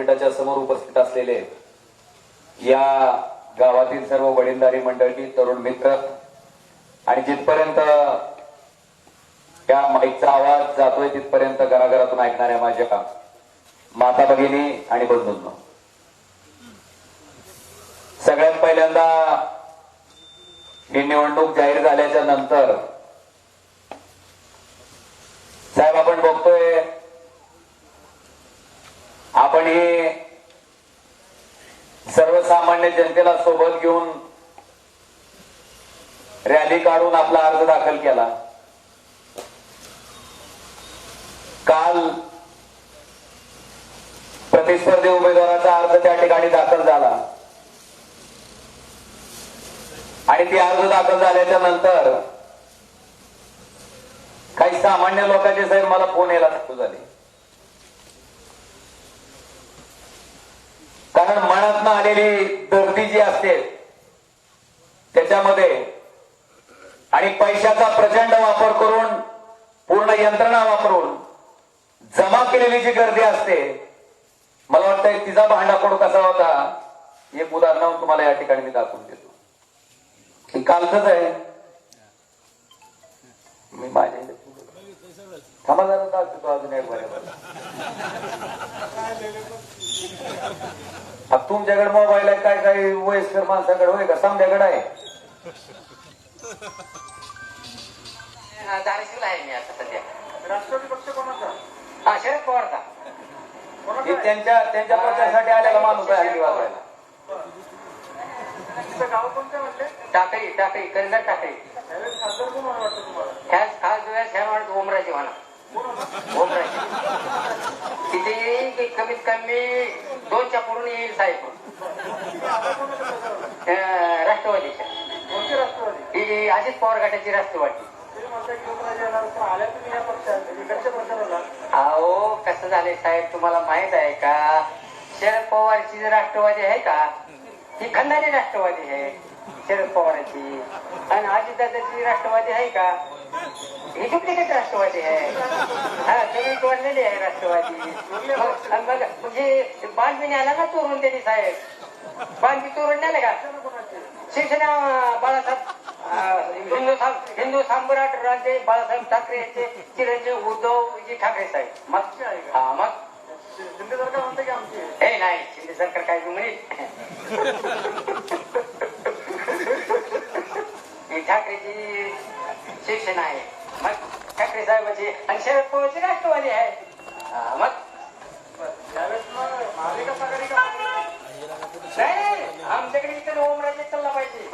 विद्यापीठाच्या समोर उपस्थित असलेले या गावातील सर्व वडीलधारी मंडळी, तरुण मित्र आणि जिथपर्यंत त्या माईकचा आवाज जातोय तिथपर्यंत घराघरातून ऐकणाऱ्या माझ्या माता भगिनी आणि बंधूंनो, सगळ्यात पहिल्यांदा ही निवडणूक जाहीर झाल्याच्या नंतर साहेब आपण बघतोय, आपण ही सर्वसामान्य जनतेला सोबत घेऊन रॅली काढून आपला अर्ज दाखल केला. काल प्रतिस्पर्धी उमेदवाराचा अर्ज त्या ठिकाणी दाखल झाला आणि ती अर्ज दाखल झाल्याच्या नंतर काही सामान्य लोकांचे साहेब मला फोन यायला सुरू झाले. कारण मनातनं आलेली दर्दी जी असते त्याच्यामध्ये आणि पैशाचा प्रचंड वापर करून, पूर्ण यंत्रणा वापरून जमा केलेली जी गर्दी असते, मला वाटतं तिचा भांडाफोड कसा होता एक उदाहरण तुम्हाला या ठिकाणी मी दाखवून देतो. ही कालच आहे. मी माझ्या थांबा जरा दाखवतो अजून एक बरोबर. तुमच्याकडे मोबाईल आहे काय काय वयस्कर माणसाकडे होय का? समजाकडे आहे. धाराशिवला आहे मी आता सध्या. राष्ट्रवादी पक्ष कोणाचा? हा, शरद पवारचा. त्यांच्या प्रचारासाठी आलेला माणूस आहे हल्ली वाजवायला. गाव कोणतं म्हणले? टाकळी, टाकळी, करिंदर टाकळी. खासदार कोण वाटतं तुम्हाला? खास वेळेस ह्या वाटत ओमराजे म्हणा. ओमराजे तिथे कमीत कमी 2च्या पुढून येईल साहेब. राष्ट्रवादीच्या. कोणती राष्ट्रवादी? ही अजित पवार गटाची राष्ट्रवादी. अहो कसं झालंय साहेब, तुम्हाला माहित आहे का? शरद पवारची जी राष्ट्रवादी आहे का, ही खंडारी राष्ट्रवादी आहे शरद पवारांची. आणि अजितदादाची राष्ट्रवादी आहे का, ही डुप्लिकेट राष्ट्रवादी आहे. हा, तुम्ही तोडलेली आहे राष्ट्रवादी. म्हणजे बांधवी आला ना चोरून त्यांनी साहेब. बांधवी चोरून नेले का? शिवसेना बाळासाहेब हिंदू सम्राट राजे बाळासाहेब ठाकरे यांचे चिरंजीव उद्धवजी ठाकरे साहेब. मग हा, मग शिंदे सरकार म्हणते की आमची? हे नाही, शिंदे सरकार काय म्हणे. ही ठाकरेची शिवसेना आहे, मग ठाकरे साहेबाची. आणि शरद पवारची राष्ट्रवादी आहे. मग त्यावेळेस महाविकास आघाडी का? नाही, आमच्याकडे इकडे ओमराजे चालला पाहिजे.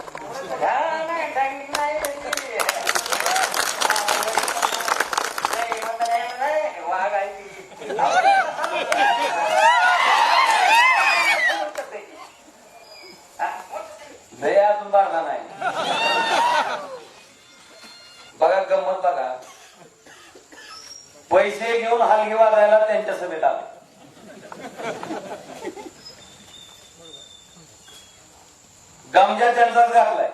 नाही टायमिंग नाही वाघ आहे. अजून बारला नाही. बघा गंमत बघा. पैसे घेऊन हलगी वाजायला त्यांच्या सभेत आले. गमजा त्यांचाच घातलाय.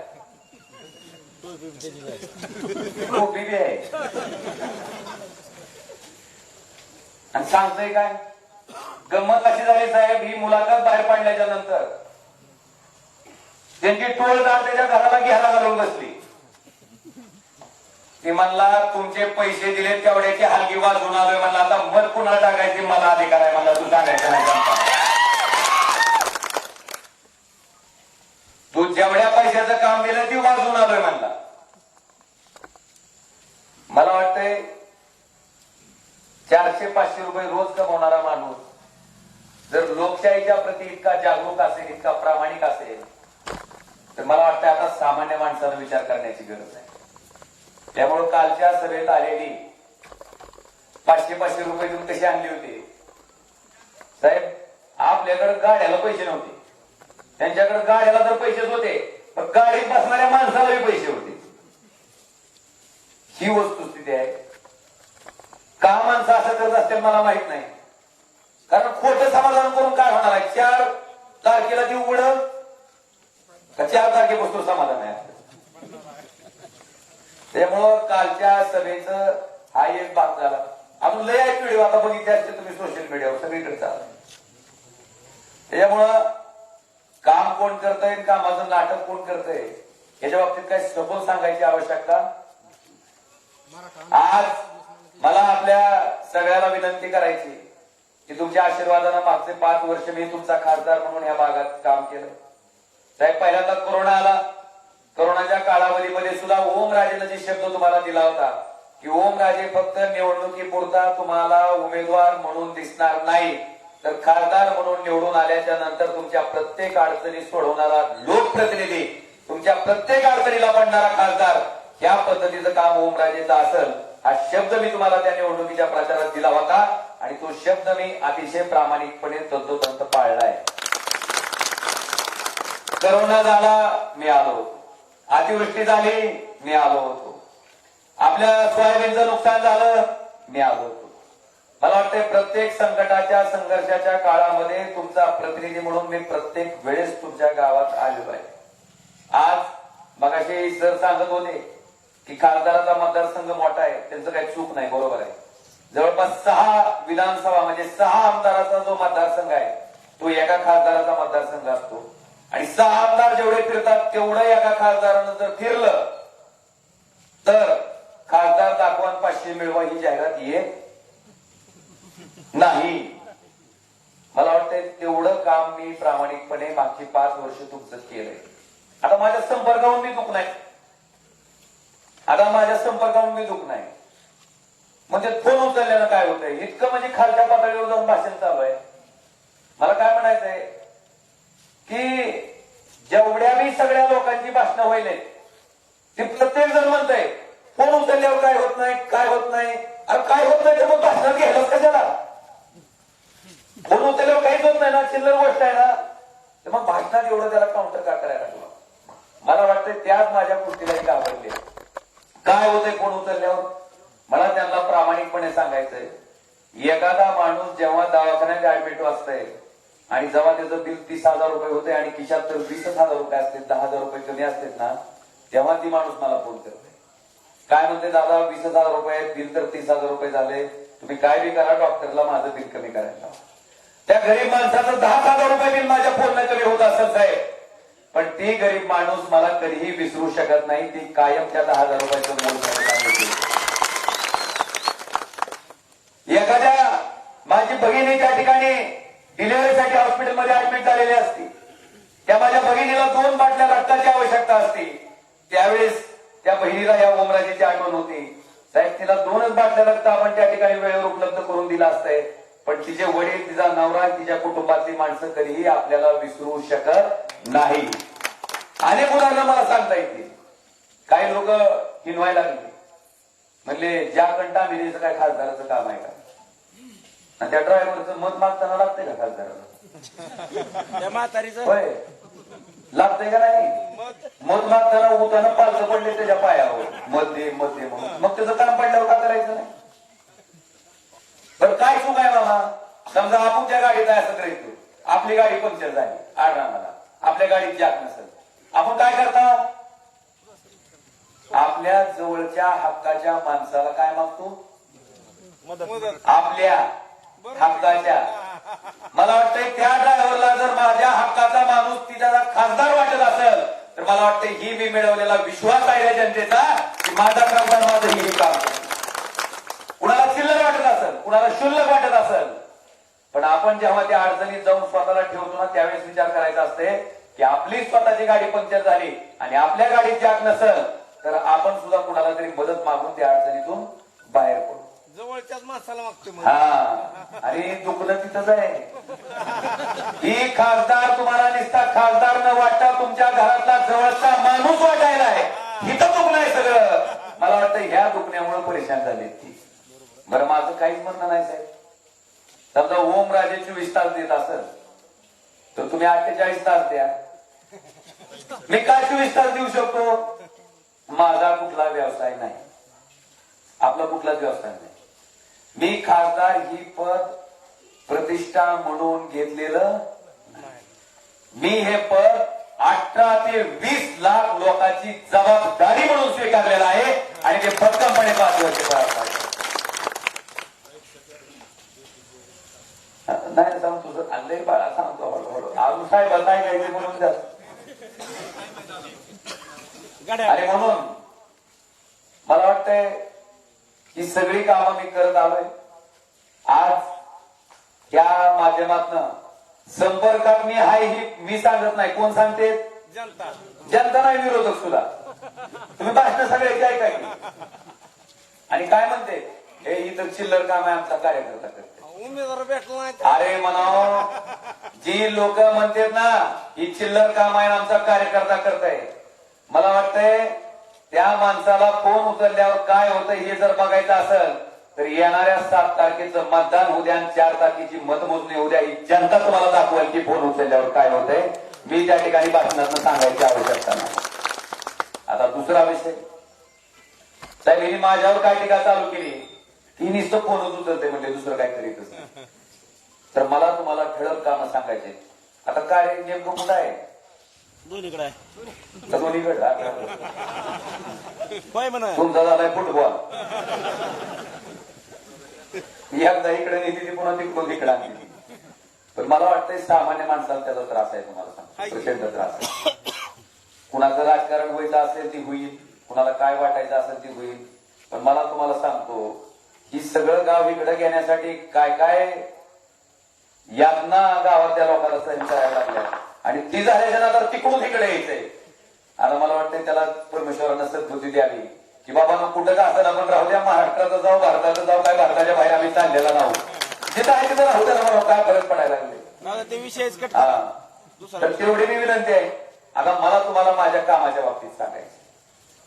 टोपी बी आहे. आणि सांगतोय काय? गंमत अशी झाली साहेब, ही मुलाखत बाहेर पडल्याच्या नंतर त्यांची टोळदार त्याच्या घराला घ्यायला घालून बसली. ती म्हणला तुमचे पैसे दिले तेवढ्याची हलगी वाजवून आलोय. म्हणला आता मत कुणाला टाकायची मला अधिकार आहे. म्हणला तू सांगायचं नाही. तू जेवढ्या पैशाचं काम दिलं ती वाजवून आलोय म्हणला. मला वाटतंय 400-500 रुपये रोज कमवणारा माणूस जर लोकशाहीच्या प्रती इतका जागरूक असेल, इतका प्रामाणिक असेल, तर मला वाटतं आता सामान्य माणसानं विचार करण्याची गरज आहे. त्यामुळे कालच्या सभेत आलेली 500-500 रुपये तुम्ही कशी आणली होती साहेब? आपल्याकडे गाड्याला पैसे नव्हते, त्यांच्याकडे गाड्याला तर पैसेच होते, पण गाडीत बसणाऱ्या माणसालाही पैसे होते. ही वस्तुस्थिती आहे. का माणसं असं करत असतील मला माहित नाही. कारण खोटं समाधान करून काय होणार आहे? 4 तारखेला ती उघड का 4 तारखेपासून समाधान आहे. त्यामुळं कालच्या सभेचं हा एक भाग झाला. अजून लय आहे व्हिडिओ आता बघितले असते तुम्ही सोशल मीडियावर, सगळीकडे चालला. त्याच्यामुळं काम कोण करतंय, कामाचं नाटक कोण करतंय याच्या बाबतीत काही सखोल सांगायची आवश्यकता. आज मला आपल्या सगळ्याला विनंती करायची की तुमच्या आशीर्वादानं मागचे 5 वर्ष मी तुमचा खासदार म्हणून या भागात काम केलं. साहेब, पहिल्यांदा कोरोना आला. कोरोनाच्या कालावधीमध्ये सुद्धा ओमराजेनं जे शब्द तुम्हाला दिला होता की ओमराजे फक्त निवडणुकीपुरता तुम्हाला उमेदवार म्हणून दिसणार नाही, तर खासदार म्हणून निवडून आल्याच्या नंतर तुमच्या प्रत्येक अडचणी सोडवणारा लोकप्रतिनिधी, तुमच्या प्रत्येक अडचणीला पडणारा खासदार, या पद्धतीचं काम ओमराजेचं असेल. हा शब्द मी तुम्हाला त्या निवडणुकीच्या प्रचारात दिला होता आणि तो शब्द मी अतिशय प्रामाणिकपणे तंतोतंत पाळलाय. करोना झाला, मी आलो होतो. अतिवृष्टी झाली, मी आलो होतो. आपल्या सोयाबीनचं नुकसान झालं, मी आलो होतो. मला वाटतंय प्रत्येक संकटाच्या संघर्षाच्या काळामध्ये तुमचा प्रतिनिधी म्हणून मी प्रत्येक वेळेस तुमच्या गावात आलेलो आहे. आज मगाशी सर सांगत होते की खासदाराचा मतदारसंघ मोठा आहे, त्यांचं काही चूक नाही, बरोबर आहे. जवळपास 6 विधानसभा म्हणजे 6 आमदाराचा जो मतदारसंघ आहे तो एका खासदाराचा मतदारसंघ असतो आणि 6 आमदार जेवढे फिरतात तेवढं एका खासदारानं जर फिरलं तर खासदार दाखवा 500 मिळवा ही जाहिरात येत नाही. मला वाटतंय तेवढं काम मी प्रामाणिकपणे मागची 5 वर्ष तुमचं केलंय. आता माझ्या संपर्कावरून मी दुख नाही, म्हणजे फोन उचलल्यानं काय होतंय, इतकं म्हणजे खालच्या पातळीवर जाऊन भाषण चालू आहे. मला काय म्हणायचंय की जेवढ्या मी सगळ्या लोकांची भाषणं व्हायले ते प्रत्येक जण म्हणतंय फोन उचलल्यावर काय होत नाही, काय होत नाही. अरे काय होत नाही तर मग भाषण घ्यायलाच कशाला? फोन उचलल्यावर काहीच होत नाही ना, चिल्लर गोष्ट आहे ना, तर मग भाषणात एवढं त्याला काउंटर का करायला लागलं? मला वाटतं त्याच माझ्या कृतीलाही घाबरले. काय होतंय फोन उचलल्यावर? मला त्यांना प्रामाणिकपणे सांगायचंय, एखादा माणूस जेव्हा दवाखान्यात ऍडमिट असतंय आणि जेव्हा त्याचं बिल 30,000 रुपये होते आणि खिशात तर 20,000 रुपये असते, 10,000 रुपये कमी असतात ना, तेव्हा ती माणूस मला फोन करते. काय म्हणते, दादा 20,000 रुपये बिल तर 30,000 रुपये झाले, तुम्ही काय बी करा, डॉक्टरला माझं बिल कमी करायला. त्या गरीब माणसाचं 10,000 रुपये बिल माझ्या फोनला कमी होत असेल साहेब, पण ती गरीब माणूस मला कधीही विसरू शकत नाही. ती कायम त्या 10,000 रुपयाचं मोल सांगितलं. एखाद्या माझी भगिनी त्या ठिकाणी डिलिव्हरीसाठी हॉस्पिटलमध्ये ऍडमिट झालेली असती, त्या माझ्या भगिनीला 2 बाटल्या रक्ताची आवश्यकता असते. त्यावेळेस त्या बहिणीला या ओमराजेची आठवण होती. साहेब, तिला 2च बाटल्या रक्त आपण त्या ठिकाणी वेळेवर उपलब्ध करून दिला असतंय, पण तिचे वडील, तिचा नवरा, तिच्या कुटुंबातली माणसं कधीही आपल्याला विसरू शकत नाही. अनेक उदाहरणं मला सांगता येतील. काही लोक हिनवायला लागले, म्हणले ज्या कंटा मिळेचं काय खासदाराचं काम आहे का? आणि त्या ड्रायव्हरचं मत मागताना लागतंय का खासदाराला? होय, लागतंय का नाही? मत मागताना उताना पालचं पडले त्याच्या पायावर, मत दे म्हणून. मग त्याचं काम पडल्यावर का करायचं नाही? बरं, काय चूक आहे बाबा? समजा आपण त्या गाडीत असं करायचो, आपली गाडी पंक्चर झाली आडरानाला, आपल्या गाडीत जॅक नसेल, आपण काय करता? आपल्या जवळच्या हक्काच्या माणसाला काय मागतो? आपल्या हक्काच्या. मला वाटतंय त्या ड्रायव्हरला जर माझ्या हक्काचा माणूस तिला खासदार वाटत असेल तर मला वाटतं ही मी मिळवलेला विश्वास आहे या जनतेचा की माझा खासदार माझं हे काम करतो. कुणाला चिल्लर वाटत असेल, कुणाला क्षुल्लक वाटत असेल, पण आपण जेव्हा त्या अडचणीत जाऊन स्वतःला ठेवतो ना, त्यावेळेस विचार करायचा असते की आपली स्वतःची गाडी पंक्चर झाली आणि आपल्या गाडीत जॅक नसेल तर आपण सुद्धा कुणाला तरी मदत मागून त्या अडचणीतून बाहेर पडू. जवळच्याच माणसाला मागतो. हा, अरे दुखणं तिथंच आहे. ही खासदार तुम्हाला निसता खासदार न वाटता तुमच्या घरातला जवळचा माणूस वाटायला आहे. इथं दुखणं आहे सगळं. मला वाटतं ह्या दुखण्यामुळे परेशान झाले ती. बरं, माझं काहीच म्हणणं नाही साहेब. समजा ओमराजे 24 तास देत असेल तर तुम्ही 48 तास द्या. मी काय 24 तास देऊ शकतो? माझा कुठला व्यवसाय नाही, आपला कुठलाच व्यवसाय नाही. मी खासदार ही पद प्रतिष्ठा म्हणून घेतलेलं नाही. मी हे पद 18 ते 20 लाख लोकांची जबाबदारी म्हणून स्वीकारलेलं आहे आणि ते भक्कमपणे 5 वर्ष पार पाडले. नाही सांग तुझं आणलंय बाळा, सांगतो हळूहळू. अजून साहेब काय घ्यायचे म्हणून द्या. आणि म्हणून मला वाटतंय ही सगळी कामं मी करत आलोय. आज या माध्यमातनं संपर्कात मी हाय ही मी सांगत नाही, कोण सांगते? जनता. जनता नाही, विरोधक सुद्धा. तुम्ही भाषण सगळे ऐकाय आणि काय म्हणते, हे इतर चिल्लर काम आहे, आमचा कार्यकर्ता करते. उमेदवार भेटला नाही. अरे म्हणाव, जी लोक म्हणतात ना ही चिल्लर काम आहे आमचा कार्यकर्ता करताय, मला वाटतंय त्या माणसाला फोन उचलल्यावर काय होतं हे जर बघायचं असेल तर येणाऱ्या 7 तारखेचं मतदान उद्या आणि 4 तारखेची मतमोजणी उद्या ही जनता तुम्हाला दाखवेल की फोन उचलल्यावर काय होतंय. मी त्या ठिकाणी भाषणातून सांगायची आवश्यकता नाही. आता दुसरा विषय, साहेब हिने माझ्यावर काय टीका चालू केली, ही नुसतं फोनच उचलते म्हणजे दुसरं काय करीतच नाही. तर मला तुम्हाला ठळक कामं सांगायचे. आता काय नेमकं कुठं आहे? दोन्हीकडे आहे. दोन्हीकडे होय म्हणा. तुमचा झालाय फुटबॉल, एकदा इकडे नेते ती पुन्हा तिकडून इकडे आणली. पण मला वाटतंय सामान्य माणसाला त्याचा त्रास आहे, तुम्हाला सांगतो प्रचंड त्रास आहे. कुणाचं राजकारण व्हायचं असेल ती होईल, कुणाला काय वाटायचं असेल ती होईल. पण मला तुम्हाला सांगतो ही सगळं गाव इकडे घेण्यासाठी काय काय यातना गावातल्या लोकांना सहन करायला लागल्या आणि ती झाल्याच्या नंतर तिकडून इकडे यायचंय. आता मला वाटतंय त्याला परमेश्वरानं सद्बुद्धी द्यावी की बाबा कुठं का असं आपण राहू द्या, महाराष्ट्राचं जाऊ, भारताचं जाऊ, काय भारताच्या बाहेर आम्ही चाललेला नाहू, जिथं आहे तिथं राहू द्या ना, काय फरक पडायला लागले. ते विषयच तर तेवढी मी विनंती आहे. आता मला तुम्हाला माझ्या कामाच्या बाबतीत सांगायचं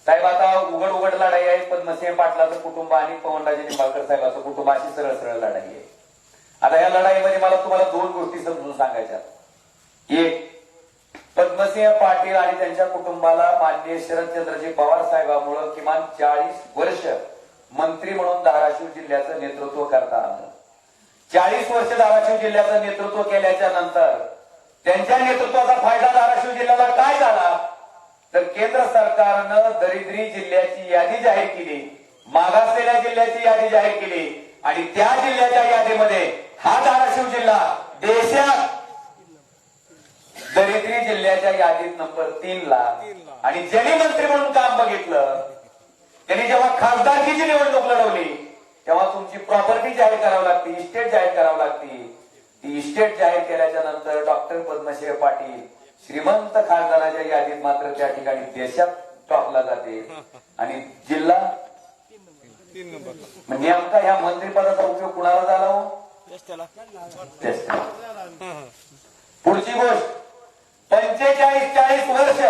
साहेब, आता उघड लढाई आहे. पद्मसिंह पाटलाचं कुटुंब आणि पवनराजे निंबाळकर साहेबांचं कुटुंब अशी सरळ सरळ लढाई आहे. आता या लढाईमध्ये मला तुम्हाला 2 गोष्टी समजून सांगायच्या. एक, पद्मसिंह पाटील आणि त्यांच्या कुटुंबाला माननीय शरदचंद्रजी पवार साहेबांमुळे किमान 40 वर्ष मंत्री म्हणून धाराशिव जिल्ह्याचं नेतृत्व करता आलं. 40 वर्ष धाराशिव जिल्ह्याचं नेतृत्व केल्याच्या नंतर त्यांच्या नेतृत्वाचा फायदा धाराशिव जिल्ह्याला काय झाला तर केंद्र सरकारनं दरिद्री जिल्ह्याची यादी जाहीर केली, मागासलेल्या जिल्ह्याची यादी जाहीर केली आणि त्या जिल्ह्याच्या यादीमध्ये हा धाराशिव जिल्हा देशात दरिद्री जिल्ह्याच्या यादीत नंबर 3 ला. आणि ज्यांनी मंत्री म्हणून काम बघितलं त्यांनी जेव्हा खासदारकीची निवडणूक लढवली तेव्हा तुमची प्रॉपर्टी जाहीर करावी लागते, इस्टेट जाहीर करावी लागते. ती इस्टेट जाहीर केल्याच्या नंतर डॉक्टर पद्मसिंह पाटील श्रीमंत खासदाराच्या यादीत मात्र त्या ठिकाणी देशात टॉपला जाते आणि जिल्हा नेमका ह्या मंत्रिपदाचा उपयोग कुणाला झाला हो? पुढची गोष्ट, 45-40 वर्ष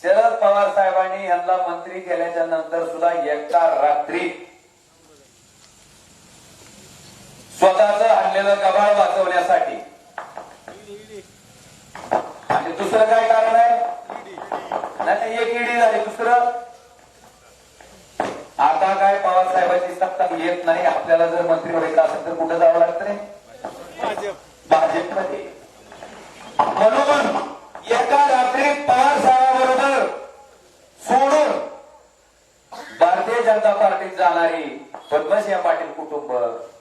शरद पवार साहेबांनी यांना मंत्री केल्याच्या नंतर सुद्धा एका रात्री स्वतःच आणलेलं गबाळ वाचवण्यासाठी आणि दुसरं काय कारण आहे? नाही एक ईडी झाली. दुसरं आता काय पवार साहेबांची सत्ता येत नाही, आपल्याला जर मंत्री व्हायचं असेल तर कुठं जावं लागतं रे? भाजपमध्ये. म्हणून एका रात्रीत पवार साहेबांबरोबर सोडून भारतीय जनता पार्टीत जाणारी पद्मसिंह पाटील कुटुंब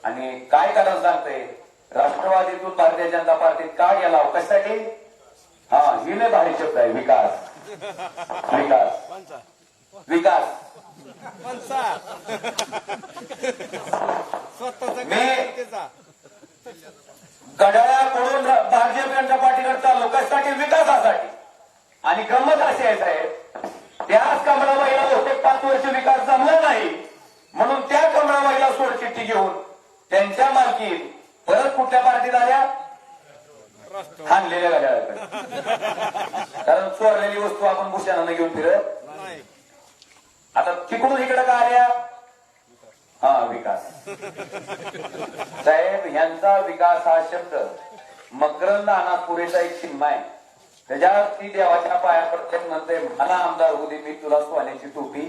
आणि काय कारण सांगते राष्ट्रवादीतून भारतीय जनता पार्टीत का गेला कशासाठी? हा ही लय भारी शब्द आहे, विकास विकास विकास. गडाळ्याकडून भारतीय जनता पार्टीकडे चाललो कशासाठी? विकासासाठी. आणि गंमत अशी आहे साहेब, त्याच कमळाबाईला बहुतेक 5 वर्ष विकास जमला नाही म्हणून त्या कमळाबाईला सोडचिठ्ठी घेऊन त्यांच्या मालकीत परत कुठल्या पार्टीत आल्या? हाणलेल्या घड्याळाकडे. कारण चोरलेली वस्तू आपण भूषणानं घेऊन फिरत. आता तिकडून इकडे का आल्या? हा विकास. साहेब ह्यांचा विकास हा शब्द मकरंद अनाथपुरेचा एक सिनेमा आहे, त्याच्यात ती देवाच्या पाया पडते म्हणते मला आमदार होऊ दे, मी तुला सोन्याची टोपी.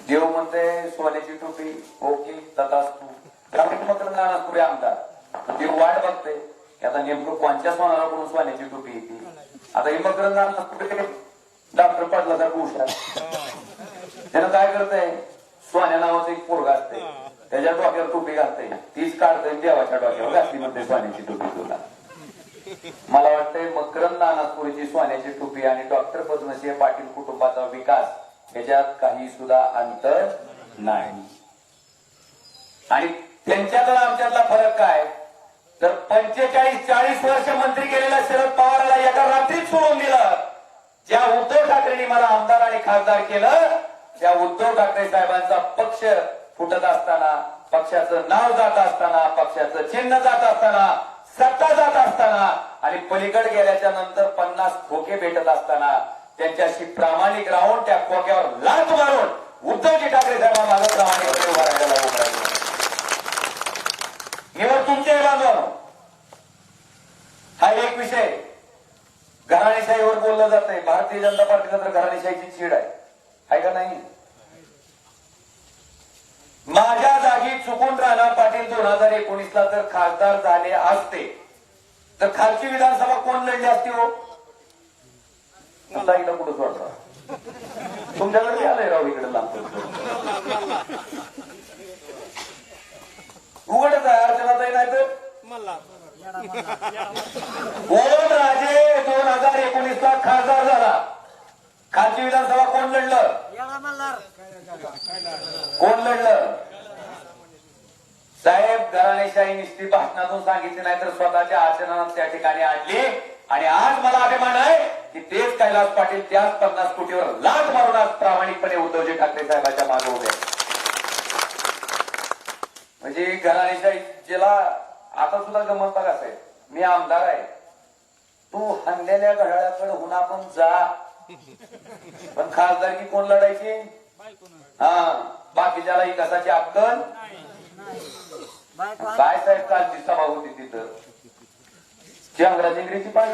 देव म्हणते सोन्याची टोपी, ओके तथास्तु. मकरंद अनाथपुरे आमदार. देव वाट बघते की आता नेमकं कोणत्या सोनाराकडून सोन्याची टोपी येते. आता ही मकरंद अनाथपुरे डॉक्टर पाटलाचा हुशार, त्यानं काय करतंय, सोन्या नावाचं एक पोरगा असतंय त्याच्या डोक्यावर टोपी घालते तीच काढतोय देवाच्या डोक्यावर घातली म्हणते सोन्याची टोपी तुला. मला वाटतंय मकरंद नानापुरीची सोन्याची टोपी आणि डॉक्टर पद्मसिंह पाटील कुटुंबाचा विकास याच्यात काही सुद्धा अंतर नाही. आणि त्यांच्यातला आमच्यातला फरक काय तर 45-40 वर्ष मंत्री केलेल्या शरद पवाराला एका रात्रीत सोडून दिलं. ज्या उद्धव ठाकरेंनी मला आमदार आणि खासदार केलं त्या उद्धव ठाकरे साहेबांचा पक्ष फुटत असताना, पक्षाचं नाव जात असताना, पक्षाचं चिन्ह जात असताना, सत्ता जात असताना आणि पलीकडे गेल्याच्या नंतर 50 खोके भेटत असताना त्यांच्याशी प्रामाणिक राहून त्या खोक्यावर लाथ मारून उद्धवजी ठाकरे साहेबांना प्रामाणिकपणे उभा राहायला लावून राहिलं. निवड तुमचे बांधव हा एक विषय. घराणेशाहीवर बोललं जात आहे. भारतीय जनता पार्टीला तर घराणेशाहीची चीड आहे का नाही? माझ्या जागी चुकून राणा पाटील 2019ला जर खासदार झाले असते तर खालची विधानसभा कोण लढली असती हो? तुला इकडं कुठं सोडता तुमच्याकडे आलंय राव इकडे लांब उघडच आहे. अर्चनाताई नाही तर मला ओम राजे 2019ला खासदार झाला. खालची विधानसभा कोण लढलं? कोण लढलं? साहेब घराणेशाही निश्चित भाषणातून सांगितली नाही तर स्वतःच्या आचरणात त्या ठिकाणी आणली. आणि आज मला अभिमान आहे की तेच कैलास पाटील त्याच 50 कोटीवर लाथ मारून आज प्रामाणिकपणे उद्धवजी ठाकरे साहेबांच्या मागे उभे. म्हणजे घराणेशाही जिला आता सुद्धा गमत बघा साहेब, मी आमदार आहे, तू हणलेल्या घड्याळाकडे होऊन आपण जा, पण खासदारकी कोण लढायची? हा बाकीच्याला विकासाची अक्कल काय साहेब. कालची सभा होती तिथं इंग्रजी पाळी.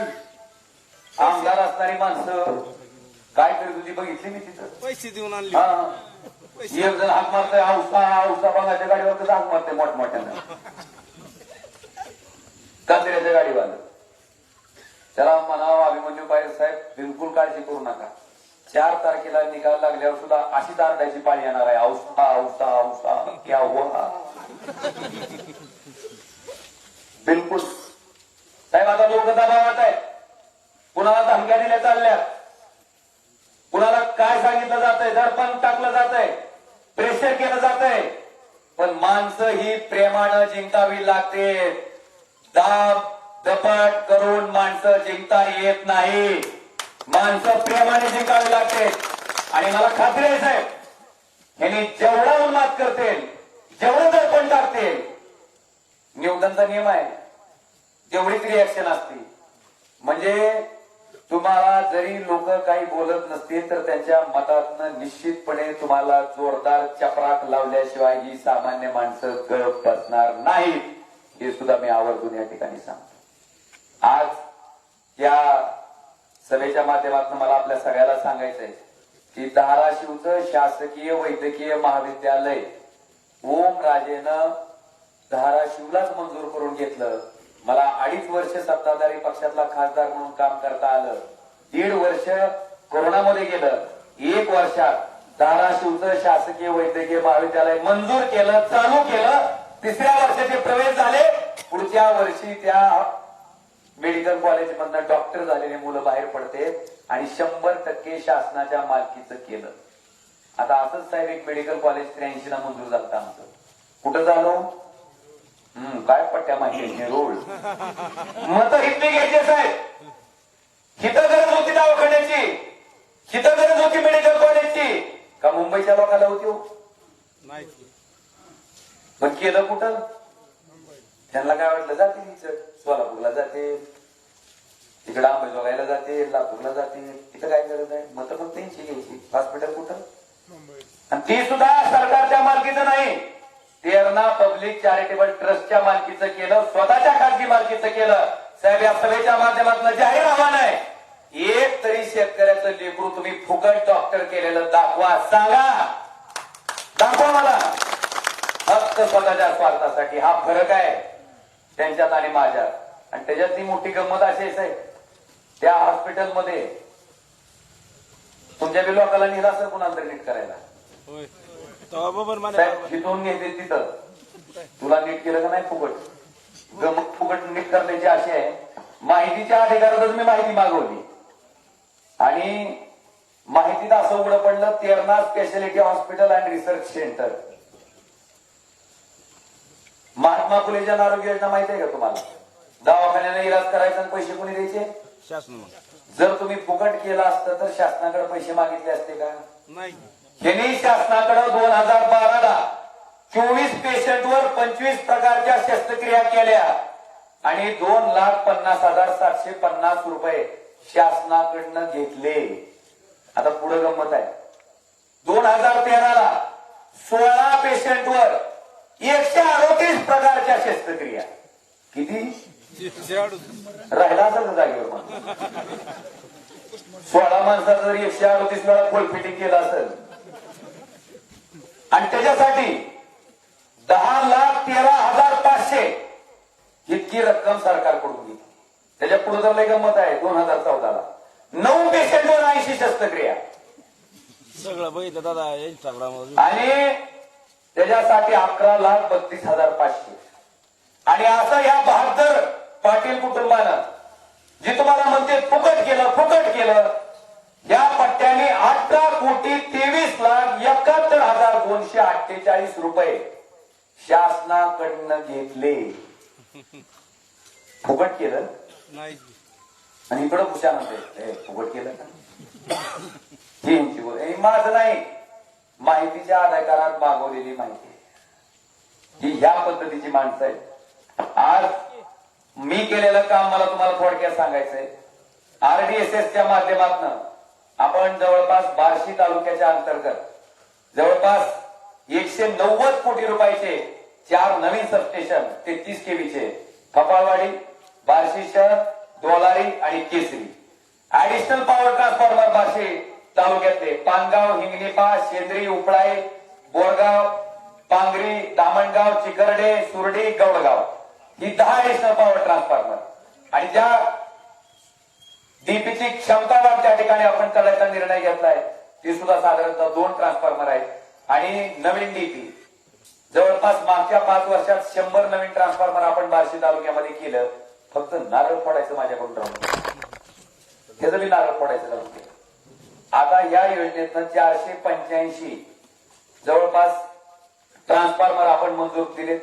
आमदार असणारी माणसं काय तरी तुझी बघितली मी तिथं. पैसे देऊन आणले. हा एक जण हाक मारतोय औसा बघाच्या गाडीवर कसं हाक मारतोय मोठमोठ्यानं कांद्र्याच्या गाडीवर. त्याला म्हणावं अभिमन्यू पाटील साहेब बिलकुल काळजी करू नका. 4 तारखेला निकाल लागल्यावर सुद्धा अशीच आरडायची पाळी येणार आहे. औसा औसा औसा क्या हुआ. बिलकुल साहेब आता लोक दबावात आहेत. कुणाला धमक्या दिल्या चालल्यात, कुणाला काय सांगितलं जातंय, दडपण टाकलं जातंय, प्रेशर केलं जातंय. पण माणसं ही प्रेमानं जिंकावी लागते. दाब दपट करून माणसं जिंकता येत नाही. माणसं प्रेमाने जिंकावी लागते. आणि मला खात्री आहे साहेब यांनी जेवढा उन्माद करतील, जेवढं दडपण टाकतील, न्यूटनचा नियम आहे तेवढीच रिॲक्शन असते. म्हणजे तुम्हाला जरी लोक काही बोलत नसतील तर त्यांच्या मतातनं निश्चितपणे तुम्हाला जोरदार चपराक लावल्याशिवाय ही सामान्य माणसं गळप बसणार नाहीत. हे सुद्धा मी आवर्जून या ठिकाणी सांगतो. आज या सभेच्या माध्यमातून मला आपल्या सगळ्याला सांगायचंय की धाराशिवचं शासकीय वैद्यकीय महाविद्यालय ओम राजेनं धाराशिवलाच मंजूर करून घेतलं. मला 2.5 वर्ष सत्ताधारी पक्षातला खासदार म्हणून काम करता आलं. 1.5 वर्ष कोरोनामध्ये गेलं. 1 वर्षात धाराशिवचं शासकीय वैद्यकीय महाविद्यालय मंजूर केलं, चालू केलं. 3ऱ्या वर्षाचे प्रवेश झाले. पुढच्या वर्षी त्या मेडिकल कॉलेज मधनं डॉक्टर झालेले मुलं बाहेर पडते आणि 100% शासनाच्या मालकीचं केलं. आता असंच साहेब एक मेडिकल कॉलेज 83 ला मंजूर झालं आमचं. कुठं झालो? काय पट्ट्या माहिती रोड मत इतकी घ्यायचे साहेब. हिथं गरज होती दवाखान्याची, हिथं गरज होती मेडिकल कॉलेजची का मुंबईच्या लोकांना होती हो? नाही. पण केलं कुठं? त्यांना काय वाटलं जाते सोलापूरला जाते, तिकडे अंबेजोगाईला जाते, लातूरला जाते, तिथं काय गरज आहे? मत पण त्यांची घ्यायची. हॉस्पिटल कुठं? आणि ती सुद्धा सरकारच्या मालकीचं नाही, तेरणा पब्लिक चॅरिटेबल ट्रस्टच्या मालकीचं केलं, स्वतःच्या खासगी मालकीचं केलं. साहेब या सभेच्या माध्यमातून जाहीर आव्हान आहे, एक तरी शेतकऱ्याचं लेकरू तुम्ही फुकट डॉक्टर केलेलं दाखवा. सांगा, दाखवा मला. फक्त स्वतःच्या स्वार्थासाठी. हा फरक आहे त्यांच्यात आणि माझ्यात. आणि त्याच्यातली मोठी गंमत अशी आहे त्या हॉस्पिटलमध्ये तुमच्या लोकांना नेलं असं कुणाला तरी नीट करायला. होय. तेव्हा बरोबर साहेब जिथून घेते तिथं तुला नीट केलं का नाही फुकट फुकट नीट करण्याची अशी आहे. माहितीच्या अधिकारातच मी माहिती मागवली आणि माहितीत असं उघडं पडलं Terna speciality hospital and research centre. Mahatma Phule जन आरोग्य योजना माहिती आहे का तुम्हाला? दवाखान्याने इलाज करायचा आणि पैसे कोणी द्यायचे? शासन जर तुम्ही फुकट केलं असतं तर शासनाकडे पैसे मागितले असते का? नाही. यांनी शासनाकडे 2012ला 24 पेशंटवर 25 प्रकारच्या शस्त्रक्रिया केल्या आणि 2,50,750 रुपये शासनाकडनं घेतले. आता पुढे गंमत आहे. 2013ला 16 पेशंटवर 138 प्रकारच्या शस्त्रक्रिया. किती राहिला असेल ना जागेवर मग? 16 माणसाचं जर 138 वेळा फुल फिटिंग केलं असेल आणि त्याच्यासाठी 10,13,500 इतकी रक्कम सरकारकडून घेतली. त्याच्या पुढे तर लय गंमत आहे. 2014ला 9 पेशंटवर 80 शस्त्रक्रिया सगळं बघितलं दादा इंस्टाग्रामवर. आणि त्याच्यासाठी 11,32,500. आणि असं या बहादर पाटील कुटुंबानं जे तुम्हाला म्हणते फुकट केलं या पट्ट्याने 18,23,71,248 रुपये शासनाकडनं घेतले. फुकट केलं नाही. आणि इकडं कुशा म्हणते फुकट केलं का? हे माझं नाही, माहितीच्या अधिकारात मागवलेली माहिती ही ह्या पद्धतीची माणसं आहेत. आज मी केलेलं काम मला तुम्हाला थोडक्यात सांगायचंय. RDSSच्या माध्यमातून आपण जवळपास बार्शी तालुक्याच्या अंतर्गत जवळपास 190 कोटी रुपयाचे 4 नवीन सबस्टेशन 33 केवीचे कपाळवाडी, बार्शी शहर, डोलारी आणि केसरी. ऍडिशनल पॉवर ट्रान्सफॉर्मर बार्शी तालुक्यातले पानगाव, हिंगणीपा, शेंद्री, उपळाई, बोरगाव, पांगरी, दामणगाव, चिकर्डे, सुरडी, गौडगाव ही 10 ऍडिशनल पॉवर ट्रान्सफॉर्मर. आणि ज्या डीपीची क्षमता वाढ त्या ठिकाणी आपण करायचा निर्णय घेतलाय ती सुद्धा साधारणतः 2 ट्रान्सफॉर्मर आहेत. आणि नवीन डीपी जवळपास मागच्या 5 वर्षात 100 नवीन ट्रान्सफॉर्मर आपण बार्शी तालुक्यामध्ये केलं. फक्त नारळ फोडायचं माझ्याकडून राहून त्याचं मी नारळ फोडायचं राहून केलं. आता या योजनेतनं 485 जवळपास ट्रान्सफॉर्मर आपण मंजूर दिले.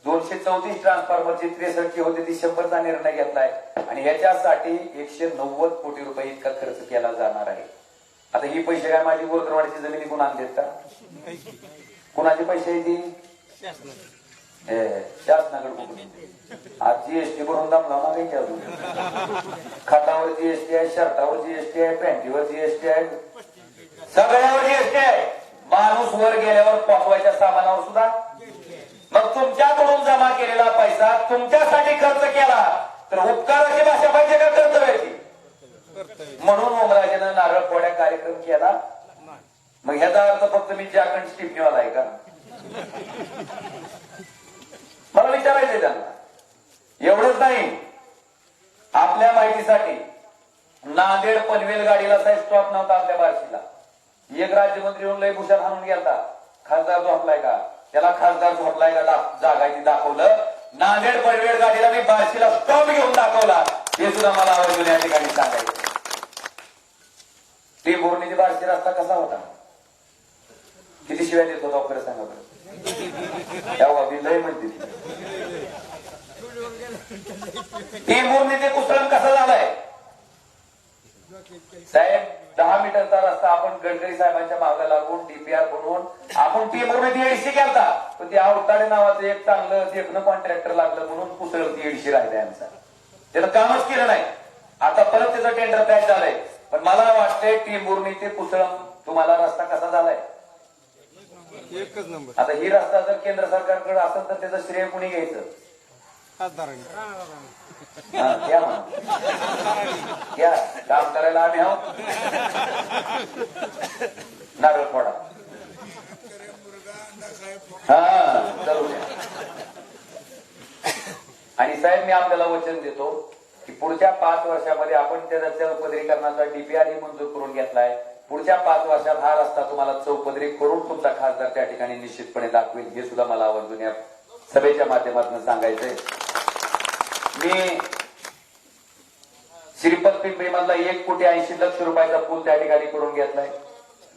234 ट्रान्सफॉर्मरची 63 होते ती 100चा निर्णय घेतलाय आणि ह्याच्यासाठी 190 कोटी रुपये इतका खर्च केला जाणार आहे. आता ही पैसे काय माझी गोरकरवाडीची जमिनी कोण आणलेत का? कोणाचे पैसे आहे ती? शासनाकडे कुठून? आज जीएसटी भरून दामला नाही की अजून. खतावर जीएसटी आहे, शर्टावर जीएसटी आहे, पॅन्टीवर जीएसटी आहे, सगळ्यावर जीएसटी आहे. माणूस वर गेल्यावर पोचवायच्या सामानावर सुद्धा. मग तुमच्याकडून जमा केलेला पैसा तुमच्यासाठी खर्च केला तर उपकाराची भाषा पाहिजे का कर्तव्याची? म्हणून ओमराजेनं नारळ फोड्या कार्यक्रम केला. मग ह्याचा अर्थ फक्त मी जाकंड स्टिपनीवाला आहे का? मला विचारायचंय त्यांना. एवढंच नाही, आपल्या माहितीसाठी नांदेड पनवेल गाडीला साहेब स्टॉप नव्हता आपल्या बार्शीला. एक राज्यमंत्री येऊन लय भूषण हाणून गेलता. खासदार झोपलाय का? त्याला खासदार झोपलाय का जागायची दाखवलं. नांदेड पनवेल गाडीला मी बार्शीला स्टॉप घेऊन दाखवला. हे सुद्धा मला आवर्जून या ठिकाणी सांगायचं. ती बोर्णीची बार्शी रस्ता कसा होता? किती शिवाय देत होता खरं सांगा बरं. तेव्हा मी लय म्हणते ती बोर्णीचे कुसळण कसा झालाय साहेब? 10 मीटरचा रस्ता आपण गडकरी साहेबांच्या मागे लागून डीपीआर बनवून आपण ती बोर्णी 150 केलता. पण ते आवताडे नावाचं एक चांगलं देखणं कॉन्ट्रॅक्टर लागलं म्हणून कुसळ 150 राहिलाय आमचा. त्यानं कामच केलं नाही. आता परत त्याचं टेंडर तयार झालंय. पण मला वाटतंय टिंबुर्णी ते कुसळम तुम्हाला रस्ता कसा झालाय? एकच नंबर. आता ही रस्ता जर केंद्र सरकारकडे असेल तर त्याचं श्रेय कुणी घ्यायचं? घ्या काम करायला आम्ही आहोत. नारळ फोडा. चालू द्या. आणि साहेब मी आपल्याला वचन देतो की पुढच्या 5 वर्षामध्ये आपण त्याचा चौपदरीकरणाचा डीपीआर ही मंजूर करून घेतलाय. पुढच्या 5 वर्षात हा रस्ता तुम्हाला चौपदरी करून तुमचा खासदार त्या ठिकाणी निश्चितपणे दाखवेल. हे सुद्धा मला आवर्जून या सभेच्या माध्यमातून सांगायचंय. मी श्रीपत पिंपरी मधला 1,80,00,000 रुपयाचा पूल त्या ठिकाणी करून घेतलाय.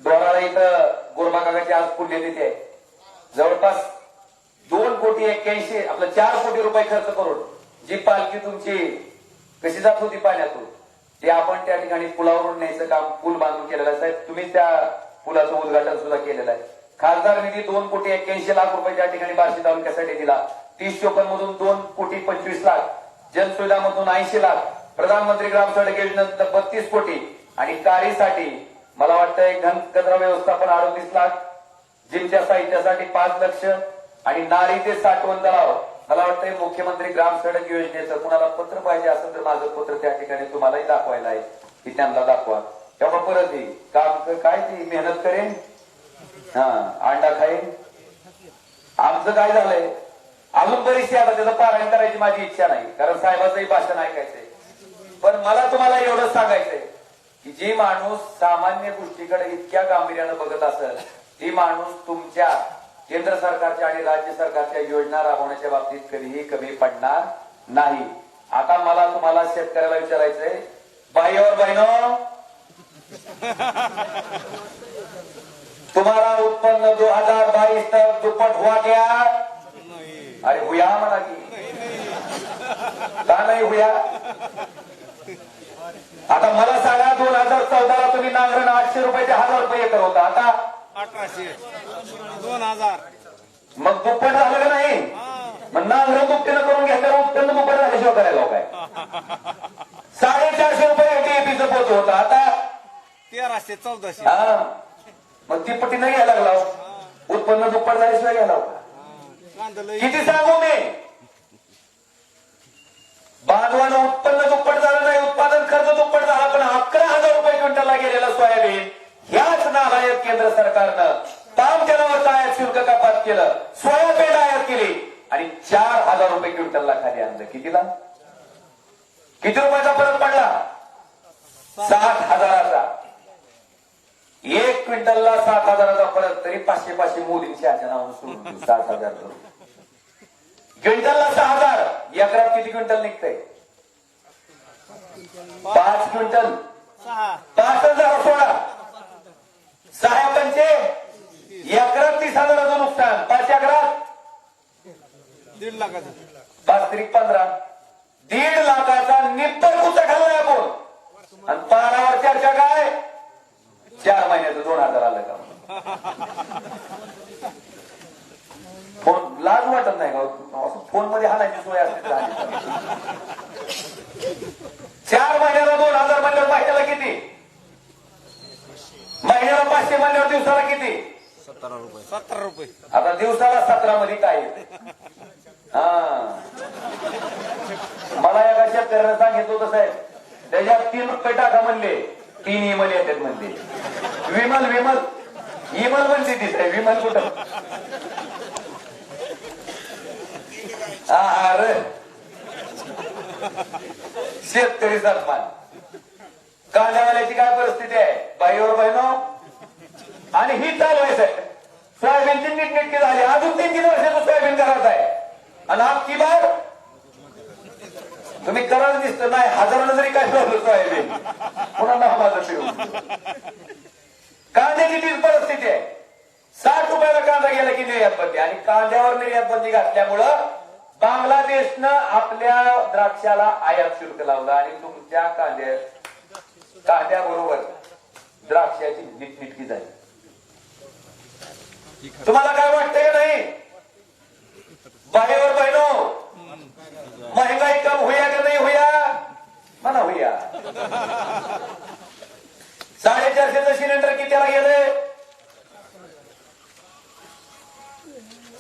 दोराळा इथं गोरबा काकाची आज पुण्यतिथी आहे. जवळपास 2,81,00,000 आपलं 4 कोटी रुपये खर्च करून जी पालखी तुमची कशी जात होती पाण्यातून ते आपण त्या ठिकाणी पुलावरून न्यायचं काम पूल बांधून केलेलं आहे. साहेब तुम्ही त्या पुलाचं उद्घाटन सुद्धा केलेलं आहे. खासदार निधी 2,81,00,000 रुपये त्या ठिकाणी बार्शी तालुक्यासाठी दिला. 30 टोकन मधून 2,25,00,000 जनसुविधा मधून 80 लाख, प्रधानमंत्री ग्राम सडक योजनेत 32 कोटी आणि कारसाठी मला वाटतंय घन कचरा व्यवस्थापन 38 लाख, जिमच्या साहित्यासाठी 5 लक्ष आणि नारी ते साठवण तलाव मला वाटतंय मुख्यमंत्री ग्राम सडक योजनेचं कुणाला पत्र पाहिजे असेल तर माझं पत्र त्या ठिकाणी तुम्हालाही दाखवायला आहे की त्यांना दाखवा. तेव्हा परत येईल काम काय ती मेहनत करेन अंडा खाईन. आमचं काय झालंय अजून बरीचशी आता त्याचं पारायण करायची माझी इच्छा नाही कारण साहेबाचंही भाषण ऐकायचंय. पण मला तुम्हाला एवढं सांगायचंय की जी माणूस सामान्य गोष्टीकडे इतक्या गांभीर्यानं बघत असेल ती माणूस तुमच्या केंद्र सरकारच्या आणि राज्य सरकारच्या योजना राबवण्याच्या बाबतीत कधीही कमी पडणार नाही. आता मला तुम्हाला शेतकऱ्याला विचारायचंय बाई और बहिणो तुम्हाला उत्पन्न 2022 तक दुप्पट हुआ क्या? अरे हुया म्हणा की का नाही हुया? आता मला सांगा 2014 तुम्ही नांगरण 800 रुपये ते 1000 रुपये एकर होता. आता 1800 2000 मग दुप्पट झालं का नाही? मग नांगरण दुपटीनं करून घेतल्यावर उत्पन्न दुप्पट झाल्याशिवाय करायला काय? 450 रुपये डीएपीचं पोत होतं. आता 1300 1400 मग ती पटीनं घ्यायला लागला. उत्पन्न दुप्पट झाल्याशिवाय घ्यायला होता. किती सांगू मी? बांधवानं उत्पन्न दुप्पट झालं नाही, उत्पादन खर्च दुप्पट झाला पण 11,000 रुपये क्विंटलला गेलेला सोयाबीन ह्याच नालायक केंद्र सरकारनं पाम तेलावर आयात शुल्क कपात केलं, सोयाबीन आयात केली आणि 4,000 रुपये क्विंटलला खाली आणलं. कितीला? किती रुपयाचा फरक पडला? 60,000चा. 1 क्विंटलला 7,000चा फरक तरी 500 मोदींच्या नावानं सोडून 7,000 क्विंटलला 6,000. एकरात किती क्विंटल निघतंय? 5 क्विंटल 5,000 सोडा 6 पंचे एकरात 30,000चं नुकसान. 5 एकरात 1.5 लाखाचं 5 त्रिक 15 1.5 लाखाचा निप्पर कुठं खाल्लाय आपण. आणि पारावर चर्चा काय 4 महिन्याचं 2,000 आलं का? फोन लाज वाटत नाही का? फोन मध्ये हाणायची सोय असते. 4 महिन्याला 2,000 म्हणल्यावर महिन्याला किती? महिन्याला 500 म्हणल्यावर दिवसाला किती? 17 रुपये. आता दिवसाला 17 मध्ये काय येते? मला एका शेतकऱ्यानं सांगितलं होतं साहेब त्याच्यात 3 रुपये टाका म्हणले 3 इमल येतात म्हणले. विमल इमल म्हणते ती साहेब विमल कुठं? अरे शेतकरी सन्मान. कांद्यावाल्याची काय परिस्थिती आहे बाईवर बहिणो? आणि ही चालू आहे साहेब. सोयाबीनची नीटनेटकी झाली. अजून 3-3 वर्षाचं सोयाबीन करायचं आहे आणि आपकी बार तुम्ही करायला दिसत नाही. हजारानं जरी काय लावलं सोयाबीन पुन्हा नाव माझं ठेवून. कांद्याची तीच परिस्थिती आहे. 60 रुपयाला कांदा गेला की निर्यात बंदी आणि कांद्यावर निर्यात बंदी घातल्यामुळं बांगलादेशनं आपल्या द्राक्षाला आयात शुल्क लावलं आणि तुमच्या कांद्याबरोबर द्राक्षाची नीटनेटकी झाली. तुम्हाला काय वाटतंय नाही बाहेर बहिणो? महंगाई कम हुया का नाही हुया? म्हणा हुया. 450चं सिलेंडर कितीला गेलंय?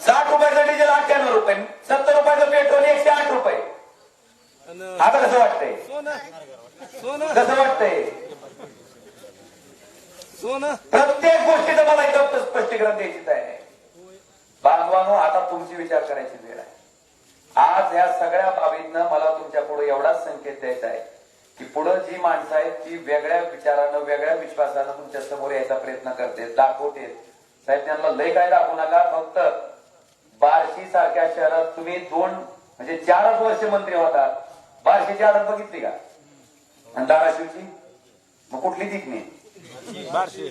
60 रुपयाचं डिझेल 98 रुपये, 70 रुपयाचं पेट्रोल 108 रुपये. आता कसं वाटतंय? कसं वाटतंय? प्रत्येक गोष्टीचं मला इथं स्पष्टीकरण द्यायची आहे. बांधवांनो आता तुमची विचार करायची वेळ आहे. आज या सगळ्या बाबीतनं मला तुमच्या पुढे एवढाच संकेत द्यायचा आहे की पुढे जी माणसं आहेत ती वेगळ्या विचारानं वेगळ्या विश्वासानं तुमच्या समोर यायचा प्रयत्न करते, दाखवते. साहेब त्यांना लय काय दाखवू नका, फक्त बार्शी सारख्या शहरात तुम्ही 4च वर्ष मंत्री होता. बार्शीची आडत बघितली का? आणि धाराशिवची मग कुठली दिकणी? बारशे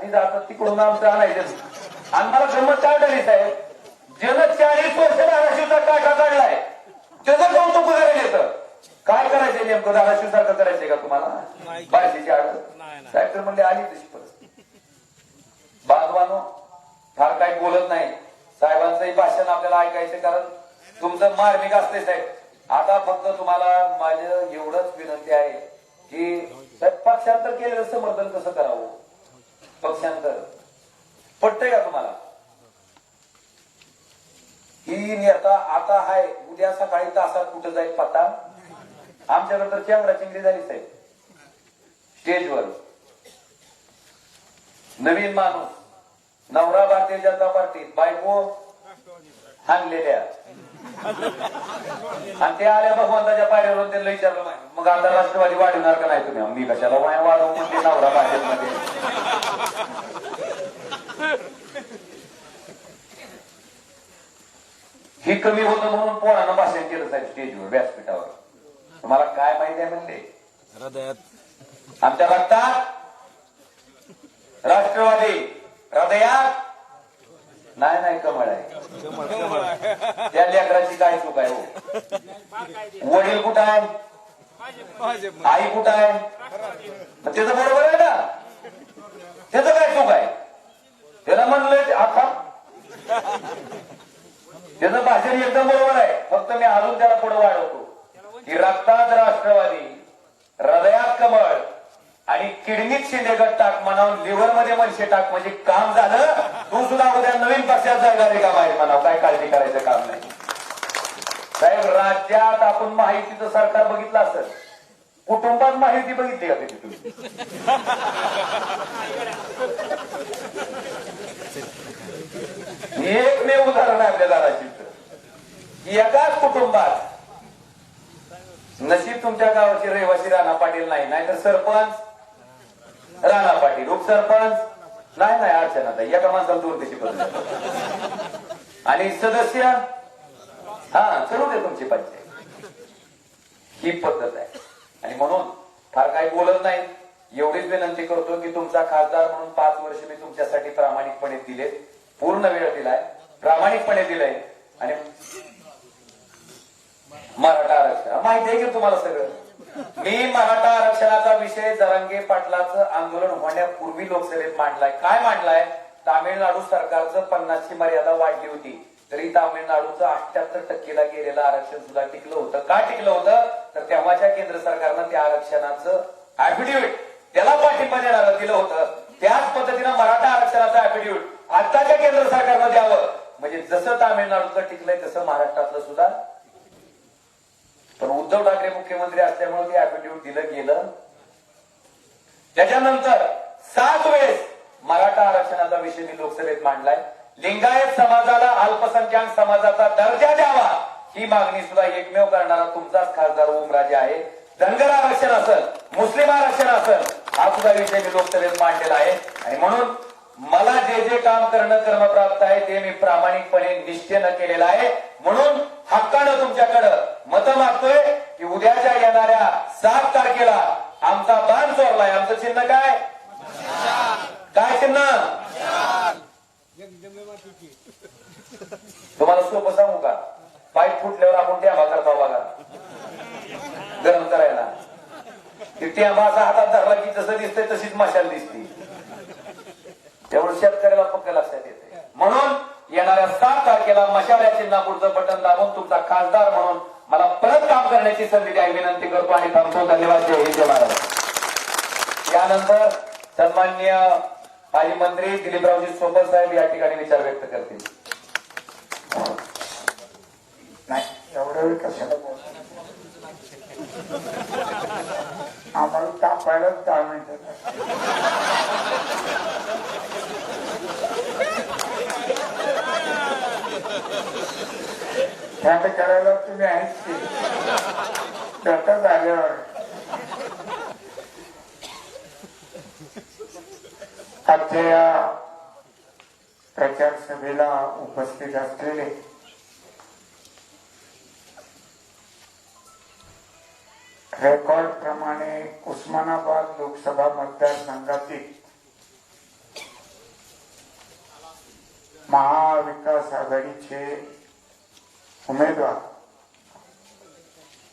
ती जातात तिकडून आमचं आणायचं. आणि मला गंमत काय झाली साहेब, ज्यानं 40 वर्ष धाराशिवचा काटा काढलाय त्याचं कौतुक करायला येतं. काय करायचंय नेमकं? धाराशिव सारखं करायचंय का तुम्हाला? बार्शीची आडत साहेब तर म्हणले आली तशी परिस्थिती. बांधवानो फार काही बोलत नाही. साहेबांचंही भाषण आपल्याला ऐकायचं, कारण तुमचं मार्मिक असते साहेब. आता फक्त तुम्हाला माझं एवढंच विनंती आहे की पक्षांतर केलेलं समर्थन कसं करावं. पक्षांतर पटतंय का तुम्हाला? ही नेता आता हाय, उद्या सकाळी तासात कुठं जाईल पत्ता. आमच्याकडे तर चेंगरा चिंगरी झाली साहेब. स्टेजवर नवीन माणूस, नवरा भारतीय जनता पार्टीत, बायको हाणलेल्या, आणि ते आल्या भगवंताच्या पायरीवर त्यांना विचारलं मग आता राष्ट्रवादी वाढवणार का नाही तुम्ही? मी कशाला वाढवू म्हणते नवरा भाजपमध्ये. ही कमी होतं म्हणून पोरानं भाषण केलं साहेब स्टेजवर, व्यासपीठावर. तुम्हाला काय माहिती आहे म्हणले? हृदयात आमच्या रक्तात राष्ट्रवादी, हृदयात नाही कमळ आहे. त्या लेकराची काय चूक आहे हो? वडील कुठं आहे? आई कुठं आहे? त्याचं बरोबर आहे ना? त्याचं काय चूक आहे? त्याला म्हणलं आता त्याचं भाषण एकदम बरोबर आहे. फक्त मी अजून त्याला पुढे वाढवतो की रक्तात राष्ट्रवादी, हृदयात कमळ आणि किडनीत शिंदेगड टाक म्हणावून लिव्हर मध्ये मनशे टाक, म्हणजे काम झालं. तू सुद्धा उद्या नवीन पक्षात जागा रिकामा आहे म्हणावं. काय काळजी करायचं काम नाही साहेब. राज्यात आपण माहितीचं सरकार बघितलं असेल, कुटुंबात माहिती बघितली का कधी तुम्ही? एकमेव उदाहरण आहे आपल्या धाराशिवचं. एकाच कुटुंबात नशीब तुमच्या गावाची रहिवासी राणा पाटील नाही, नाहीतर सरपंच राणा पाटील, उपसरपंच नाही अर्चनाताई. एका माणसाला 2 कशी पद्धत आणि सदस्य चलू दे तुमची पंचायत. ही पद्धत आहे. आणि म्हणून फार काही बोलत नाही. एवढीच विनंती करतो की तुमचा खासदार म्हणून 5 वर्ष मी तुमच्यासाठी प्रामाणिकपणे दिले, पूर्ण वेळ दिलाय, प्रामाणिकपणे दिलाय. आणि मराठा आरक्षण माहिती आहे की तुम्हाला सगळं. मी मराठा आरक्षणाचा विषय जरांगे पाटलाचं आंदोलन होण्यापूर्वी लोकसभेत मांडलाय. काय मांडलाय? तामिळनाडू सरकारचं 50ची मर्यादा वाढली होती, तरी तामिळनाडूचं 78% गेलेलं आरक्षण सुद्धा टिकलं होतं. का टिकलं होतं? तर तेव्हाच्या केंद्र सरकारनं त्या आरक्षणाचं ऍफिडेव्हिट त्याला पाठिंबा देणारं दिलं होतं. त्याच पद्धतीनं मराठा आरक्षणाचं ऍफिडेव्हिट आताच्या केंद्र सरकारनं द्यावं, म्हणजे जसं तामिळनाडूचं टिकलंय तसं महाराष्ट्रातलं सुद्धा. पण उद्धव ठाकरे मुख्यमंत्री असल्यामुळे ते ऍफिडेव्हिट दिलं गेलं. त्याच्यानंतर 7 वेळेस मराठा आरक्षणाचा विषय मी लोकसभेत मांडलाय. लिंगायत समाजाला अल्पसंख्याक समाजाचा दर्जा द्यावा ही मागणी सुद्धा एकमेव करणारा तुमचाच खासदार ओमराजे आहे. धनगर आरक्षण असेल, मुस्लिम आरक्षण असेल, हा सुद्धा विषय मी लोकसभेत मांडलेला आहे. आणि म्हणून मला जे काम करणं कर्मप्राप्त आहे ते मी प्रामाणिकपणे निष्ठेनं केलेलं आहे. म्हणून हक्कानं तुमच्याकडं मतं मागतोय की उद्याच्या येणाऱ्या 7 तारखेला आमचा बाण चोरलाय. आमचं चिन्ह काय? काय चिन्ह? तुम्हाला सोपं सांगू का? पाईप फुटल्यावर आपण टॅबा करतो बघा, गरम करायला. ते टॅबा असा हातात धरला की जसं दिसतंय तशीच मशाल दिसते. तेवढं शेतकऱ्याला पक्क लक्षात येते. म्हणून येणाऱ्या 7 तारखेला मशाल्या चिन्हापुढचं बटन दाबून तुमचा खासदार म्हणून मला परत काम करण्याची संधी द्यावी विनंती करतो आणि थांबतो. धन्यवाद. जय हिंद, जय महाराज. यानंतर सन्माननीय माजी मंत्री दिलीपरावजी सोपल साहेब या ठिकाणी विचार व्यक्त करतील. नाही एवढ्या वेळ कशाला आम्हाला तापायलाच 10 मिनिटं. थंड करायला तुम्ही आहेच की स्वतः झाल्यावर. आजच्या या प्रचार सभेला उपस्थित असलेले रेकॉर्ड प्रमाणे उस्मानाबाद लोकसभा मतदारसंघातील महाविकास आघाडीचे उमेदवार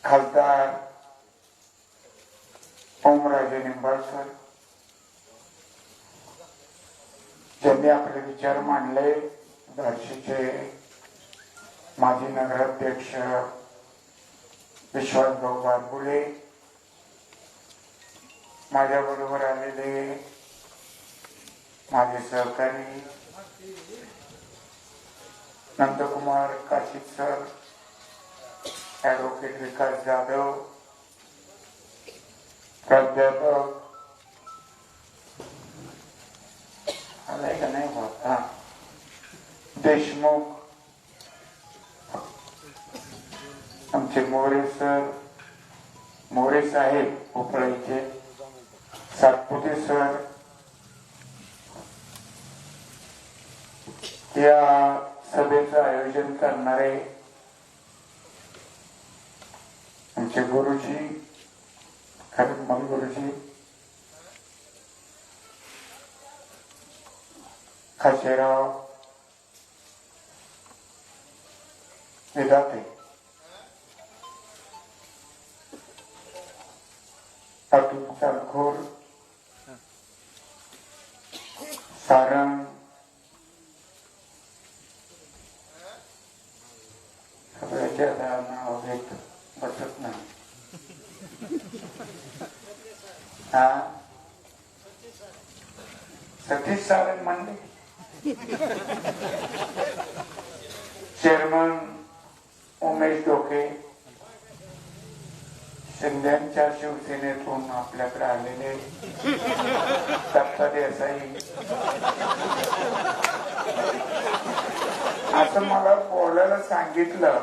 खासदार ओमराजे निंबाळकर ज्यांनी आपले विचार मांडले, बार्शीचे माजी नगराध्यक्ष विश्वासभाऊ बारबुले, माझ्याबरोबर आलेले माझे सहकारी नंदकुमार काशीद सर, ऍडव्होकेट विकास जाधव, प्राध्यापक आलाय का नाही होता देशमुख, आमचे मोरे सर, मोरे साहेब उपळाईचे, सातपुते सर, या सभेचं आयोजन करणारे आमचे गुरुजी खरमल गुरुजी, खाशेराव विधाते, अतुल चालखोर, सारंग, सगळ्याच्या नाव घेत बसत नाही. हा सतीश सारंग म्हणले, चेअरमन उमेश डोके, शिंद्यांच्या शिवसेनेतून आपल्याकडे आलेले दत्ता देसाई, असं मला बोलायला सांगितलं.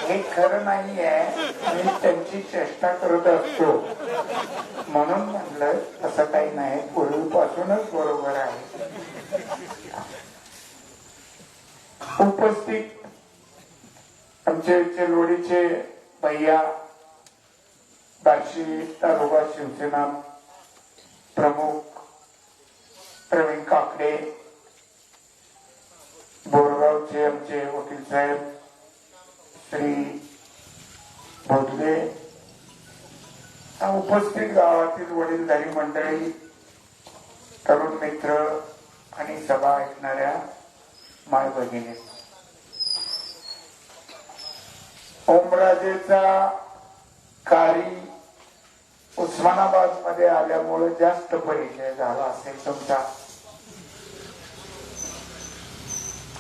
हे खरं नाही आहे, मी त्यांची चेष्टा करत असतो म्हणून म्हणलं तसं काही नाही, पूर्वीपासूनच बरोबर आहे. उपस्थित आमचे चेलोडीचे भैया, बार्शी तालुका शिवसेना प्रमुख प्रवीण काकडे, बोरगावचे आमचे वकील साहेब श्री भोसले, उपस्थित गावातील वडीलधारी मंडळी, तरुण मित्र आणि सभा ऐकणाऱ्या माय भगिनी, ओमराजेचा कारी उस्मानाबाद मध्ये आल्यामुळे जास्त परिचय झाला असेल तुमचा,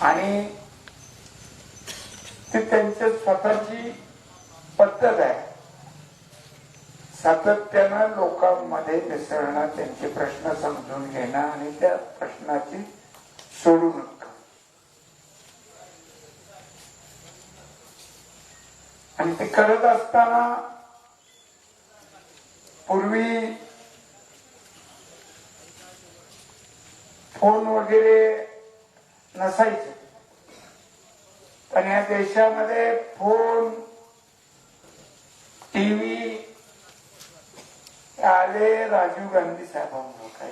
आणि ती त्यांची स्वतःची पद्धत आहे. सातत्यानं लोकांमध्ये मिसळणं, त्यांचे प्रश्न समजून घेणं आणि त्या प्रश्नाची सोडवणूक. आणि ते करत असताना पूर्वी फोन वगैरे नसायचे, पण या देशामध्ये फोन, टीव्ही आले राजीव गांधी साहेबांमुळे काय.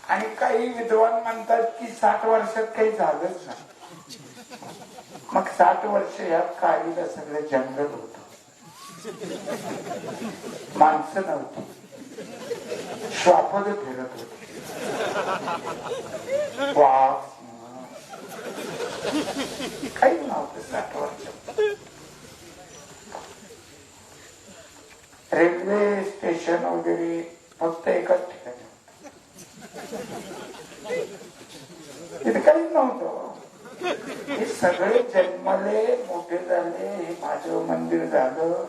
आणि काही विद्वान म्हणतात की 60 वर्षात काही झालंच नाही. मग 60 वर्ष या काळीला सगळं जंगल होत, माणसं नव्हती, श्वापद फिरत होती, वाघ काही नव्हतं 60 वर्ष. रेल्वे स्टेशन वगैरे फक्त एकाच ठिकाणी तिथे काहीच नव्हतं. हे सगळे जन्मले, मोठे झाले, हे महादेव मंदिर झालं,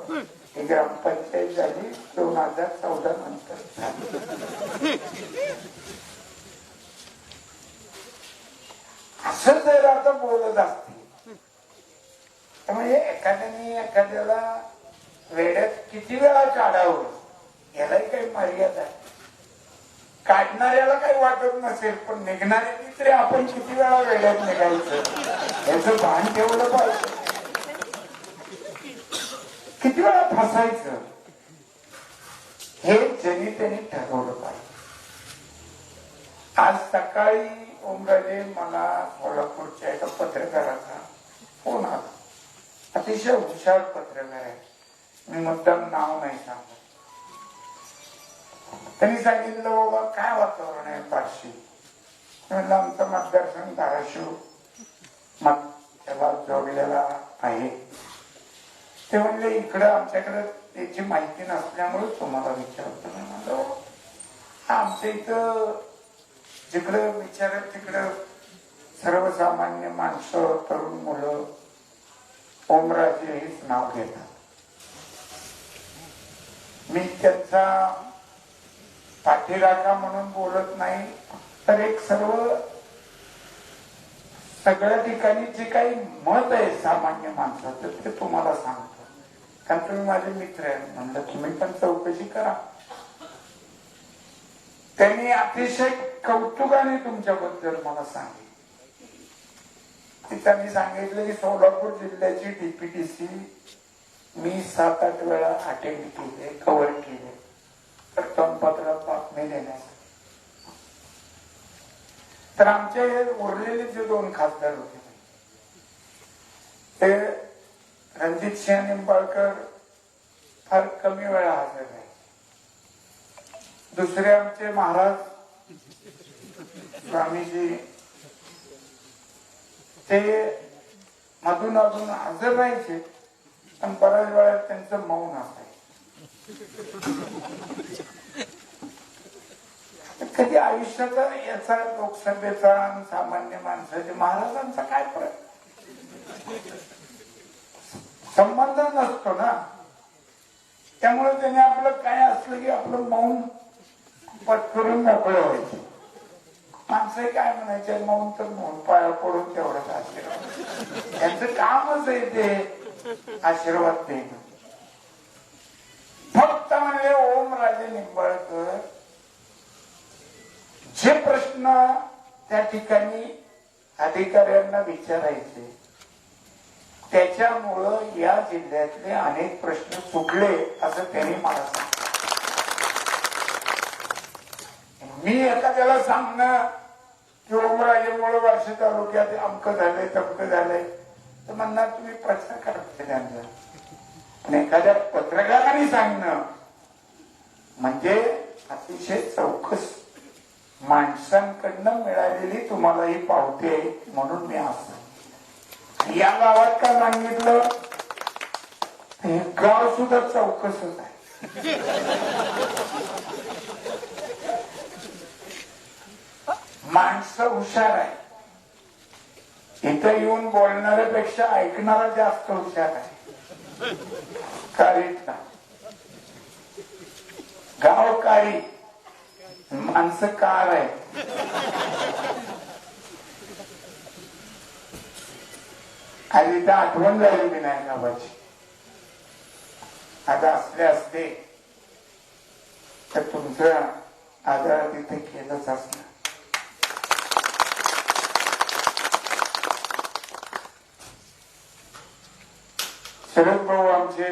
ही ग्रामपंचायत झाली 2014 नंतर. असं जर आता बोलत असते त्यामुळे एखाद्याने एखाद्याला वेड्यात किती वेळा काढावं यालाही काही मर्यादा आहे. काढणाऱ्याला काही वाटत नसेल, पण निघणाऱ्यांनी तरी आपण किती वेळा वेळेत निघायचं याचं भान ठेवलं पाहिजे. किती वेळा फसायचं हे ज्यांनी त्यांनी ठरवलं पाहिजे. आज सकाळी ओमराजे मला सोलापूरच्या एका पत्रकाराचा फोन आला. अतिशय हुशार पत्रकार आहे, मी मुद्दाम नाव नाही सांगत. त्यांनी सांगितलं बाबा काय वातावरण आहे पारशी. म्हणलं आमचा मतदारसंघ धाराशिव मग त्याला जोडलेला आहे. ते म्हणले इकडं आमच्याकडे त्याची माहिती नसल्यामुळे तुम्हाला विचारतो. मी म्हणलो आमच्या इथं जिकडं विचारत तिकडं सर्वसामान्य माणसं, तरुण मुलं ओमराजे हेच नाव घेतात. मी त्यांचा पाठीराखा म्हणून बोलत नाही, तर एक सगळ्या ठिकाणी जे काही मत आहे सामान्य माणसाचं ते तुम्हाला सांगतो, कारण तुम्ही माझे मित्र आहे. म्हणलं तुम्ही पण चौकशी करा. त्यांनी अतिशय कौतुकाने तुमच्याबद्दल मला सांगितलं. त्यांनी सांगितलं की सोलापूर जिल्ह्याची डीपीटीसी मी 7-8 वेळा अटेंड केले, कव्हर केले, वर्तमानपत्रात बातमी देण्यास. तर आमच्या हे उरलेले जे 2 खासदार होते ते रणजित सिंह निंबाळकर फार कमी वेळा हजर आहे. दुसरे आमचे महाराज स्वामीजी ते मधून अजून हजर राहायचे, पण बऱ्याच वेळा त्यांचं मौन असायचं. कधी आयुष्याचा याचा लोकसभेचा आणि सामान्य माणसाच्या महाराजांचा काय फरक, संबंध नसतो ना. त्यामुळे त्याने आपलं काय असलं की आपलं मौन पत्करून मोकळं व्हायचे. माणसं काय म्हणायचे, मौन तर मौन, पाया पडून तेवढंच आशीर्वाद. यांचं कामच आहे ते आशीर्वाद देणं. फक्त म्हणजे ओमराजे निंबाळकर जे प्रश्न त्या ठिकाणी अधिकाऱ्यांना विचारायचे त्याच्यामुळं या जिल्ह्यातले अनेक प्रश्न सुटले असं त्यांनी मला सांगितलं. मी एखाद्याला सांगणं की ओमराजेमुळे वर्षा तालुक्यात अमकं झालंय तमकं झालंय तर म्हणणार तुम्ही प्रचार करता त्यांचा. पण एखाद्या पत्रकाराने सांगणं म्हणजे अतिशय चौकस माणसांकडनं मिळालेली तुम्हाला ही पावती आहे. म्हणून मी असं या गावात का सांगितलं, हे गाव सुद्धा चौकसच आहे. माणसं हुशार आहे. इथं येऊन बोलणाऱ्यापेक्षा ऐकणारा जास्त हुशार आहे. कारीतला गाव कारी, माणसं कार आहे. आज इथं आठवण झाली विनायकाबाची. आता असले असते तर तुमचं आदर तिथे केलंच असणार. शरद भाऊ आमचे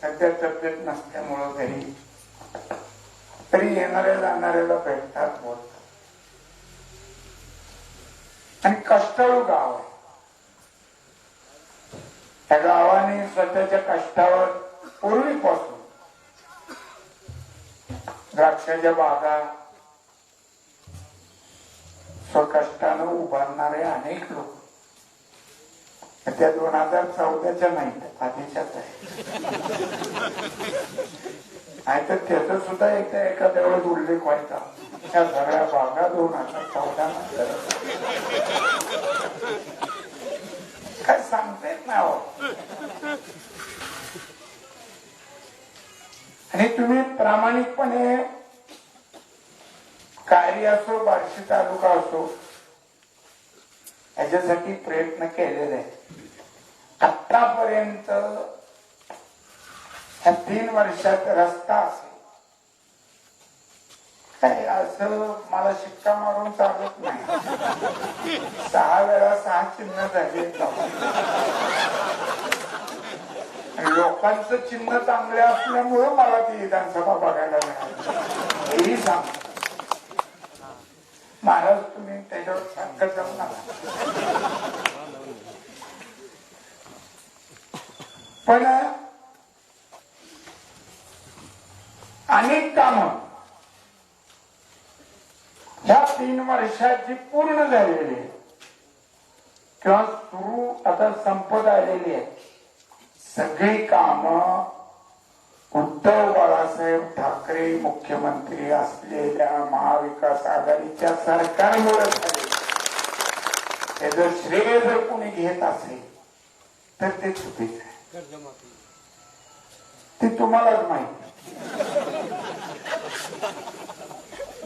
सध्या तब्येत नसल्यामुळं घरी, तरी येणाऱ्या जाणाऱ्याला भेटतात, बोलतात. आणि कष्टाळू गाव आहे. त्या गावाने स्वतःच्या कष्टावर पूर्वीपासून द्राक्षाच्या बागा स्वकष्टानं उभारणारे अनेक लोक. त्या 2014च्या नाहीत, आधीच्याच आहे. नाही तर त्याचा सुद्धा एखाद्या वेळेस उल्लेख व्हायचा. त्या सगळ्या बागा 2014 नंतर काय सांगता येत नाही. आणि तुम्ही प्रामाणिकपणे कार्य असो, बार्शी तालुका असो, याच्यासाठी प्रयत्न केलेले आहे. आतापर्यंत ह्या 3 वर्षात रस्ता असेल, काय असं मला शिक्का मारून चालत नाही. 6 वेळा 6 चिन्ह झाली. लोकांचं चिन्ह चांगले असल्यामुळे मला ती विधानसभा बघायला मिळाली. हेही सांग महाराज, तुम्ही त्याच्यावर सांगत जाऊ नका. पण अनेक कामं ह्या 3 वर्षाची पूर्ण झालेली आहे किंवा सुरू आता संपत आलेली आहे. सगळी कामं उद्धव बाळासाहेब ठाकरे मुख्यमंत्री असलेल्या महाविकास आघाडीच्या सरकारमुळे झाले. त्याचं श्रेय जर कोणी घेत असेल तर ते चुकीचं आहे. ते तुम्हालाच माहिती.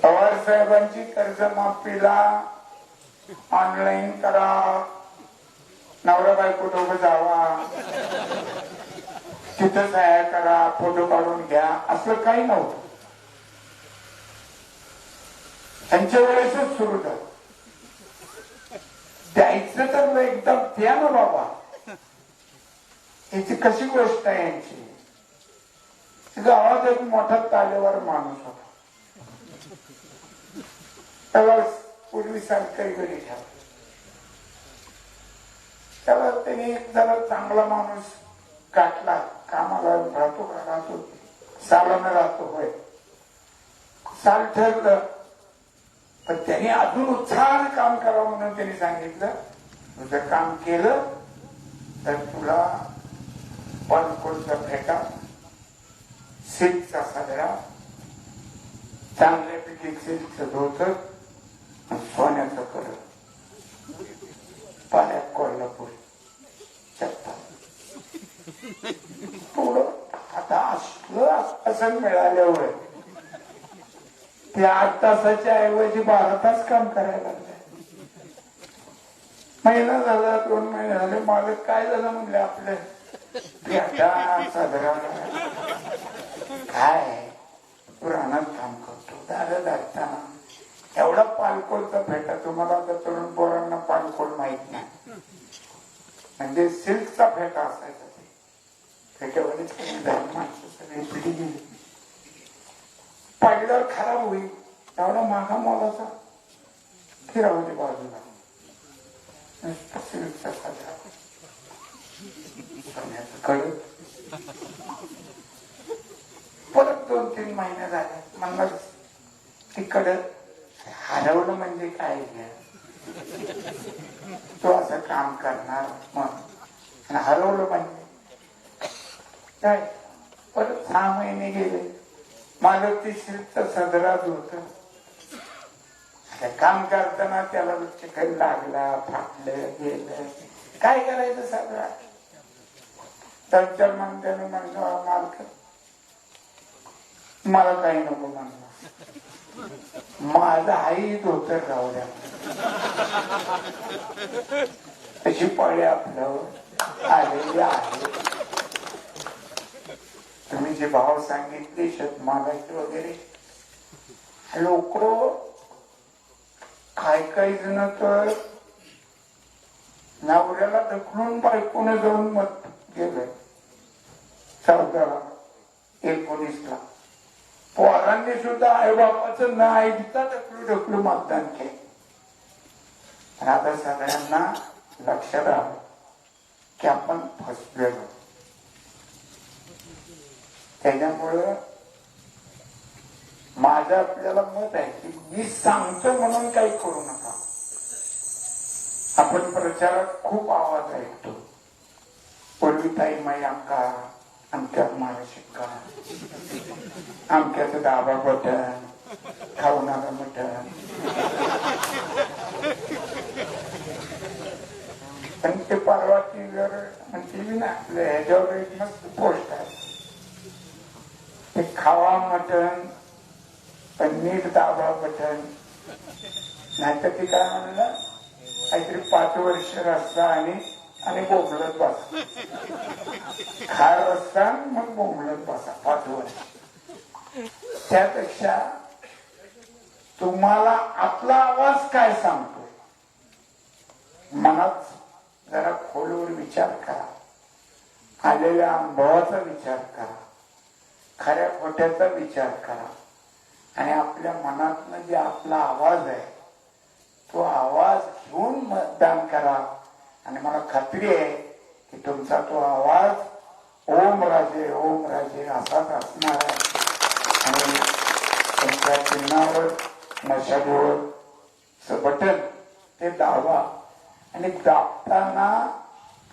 पवार साहेबांची कर्जमाफीला ऑनलाईन करा, नवरा बायको दोघं जावा, तिथं सह्या करा, फोटो काढून घ्या, असं काही नव्हतं. त्यांच्या वेळेसच सुरू झालं. द्यायचं तर एकदम द्या ना बाबा. याची कशी गोष्ट आहे यांची. गावात एक मोठा तालेवर माणूस होता. त्याला पूर्वी सरकारी घरी ठेवला. त्याला त्याने एक जरा चांगला माणूस गाठला. कामाला राहतो सालानं राहतो. होय, साल ठरलं. पण त्याने अजून उत्साहानं काम करावं म्हणून त्यांनी सांगितलं, तुझं काम केलं तर तुला पणकोलचा फेटा, सिल्कचा सदरा, चांगल्यापैकी सिल्कचं धोतर, सोन्याचं कलर, पाण्यात कोल्हापूर चप्पल. थोडं आता असलं आश्वासन मिळाल्यावर ते 8 तासाच्या ऐवजी 12 तास काम करायला लागले. महिना झाला, 2 महिने झाले. मालक काय झालं म्हणले, आपले साजरा काय पुराणात काम करतो. दाखताना एवढा पालकोलचा फेटा. तुम्हाला आता तरुण पोरांना पालकोल माहित नाही. म्हणजे सिल्कचा फेटा असायचा. ते फेट्यावरच माणसं सगळी पिढी गेली. पाडल्यावर खराब होईल एवढा मागा मोलाचा फिरावते बाजूला. सिल्कचा साजरा कळत. परत 2-3 महिने झाले. म्हणलं तिकडं हरवलं म्हणजे काय घ्या, तो असं काम करणार मग हरवलं म्हणजे काय. परत 6 महिने गेले. माझं ती शिल्पचा सदराच होत. काम करताना त्याला चिखल लागला, फाटलं गेलं, काय करायचं सदरा. त्यांच्या म्हणत्यानं म्हणलं, मालक मला काही नको म्हणलं, माझं आई धोतर राहू द्या. अशी पळे आपलं आलेली आहे. तुम्ही जे भाव सांगितले शेतमालाचे वगैरे, लोक काही जण तर नवऱ्याला ढकलून बायकोने जाऊन मत गेलं. 14-19 पोरांनी सुद्धा आईबापाचं न ऐकता ढकलू मतदान केलं. आणि आता सगळ्यांना लक्षात आलं की आपण फसलेलो. त्याच्यामुळं माझं आपल्याला मत आहे की मी सांगतो म्हणून काही करू नका. आपण प्रचारात खूप आवाज ऐकतो, पूर्वीताई माई अंका, अमक्यात मारा शिक्का, अमक्याचं दाबा बटन, खावणारा मटण. पण ते परवा टीव्हीवर टीव्ही ना आपल्या ह्याच्यावर एक मस्त पोस्ट आहे, ते खावा मटण पण नीट दाबा बटन. नाहीतर ती काय म्हणलं, काहीतरी 5 वर्ष रस्ता आणि बोंबलत बसा. खा रस्ता मग बोंबलत बसा 5 वर्ष. त्यापेक्षा तुम्हाला आपला आवाज काय सांगतो, मनात जरा खोलवर विचार करा, आलेल्या अनुभवाचा विचार करा, खऱ्या खोट्याचा विचार करा आणि आपल्या मनातनं जे आपला आवाज आहे तो आवाज घेऊन मतदान करा. आणि मला खात्री आहे की तुमचा तो आवाज ओम राजे असाच असणार आहे. आणि तुमच्या चिन्हावर मशालीवर बटन ते दाबा आणि दाबताना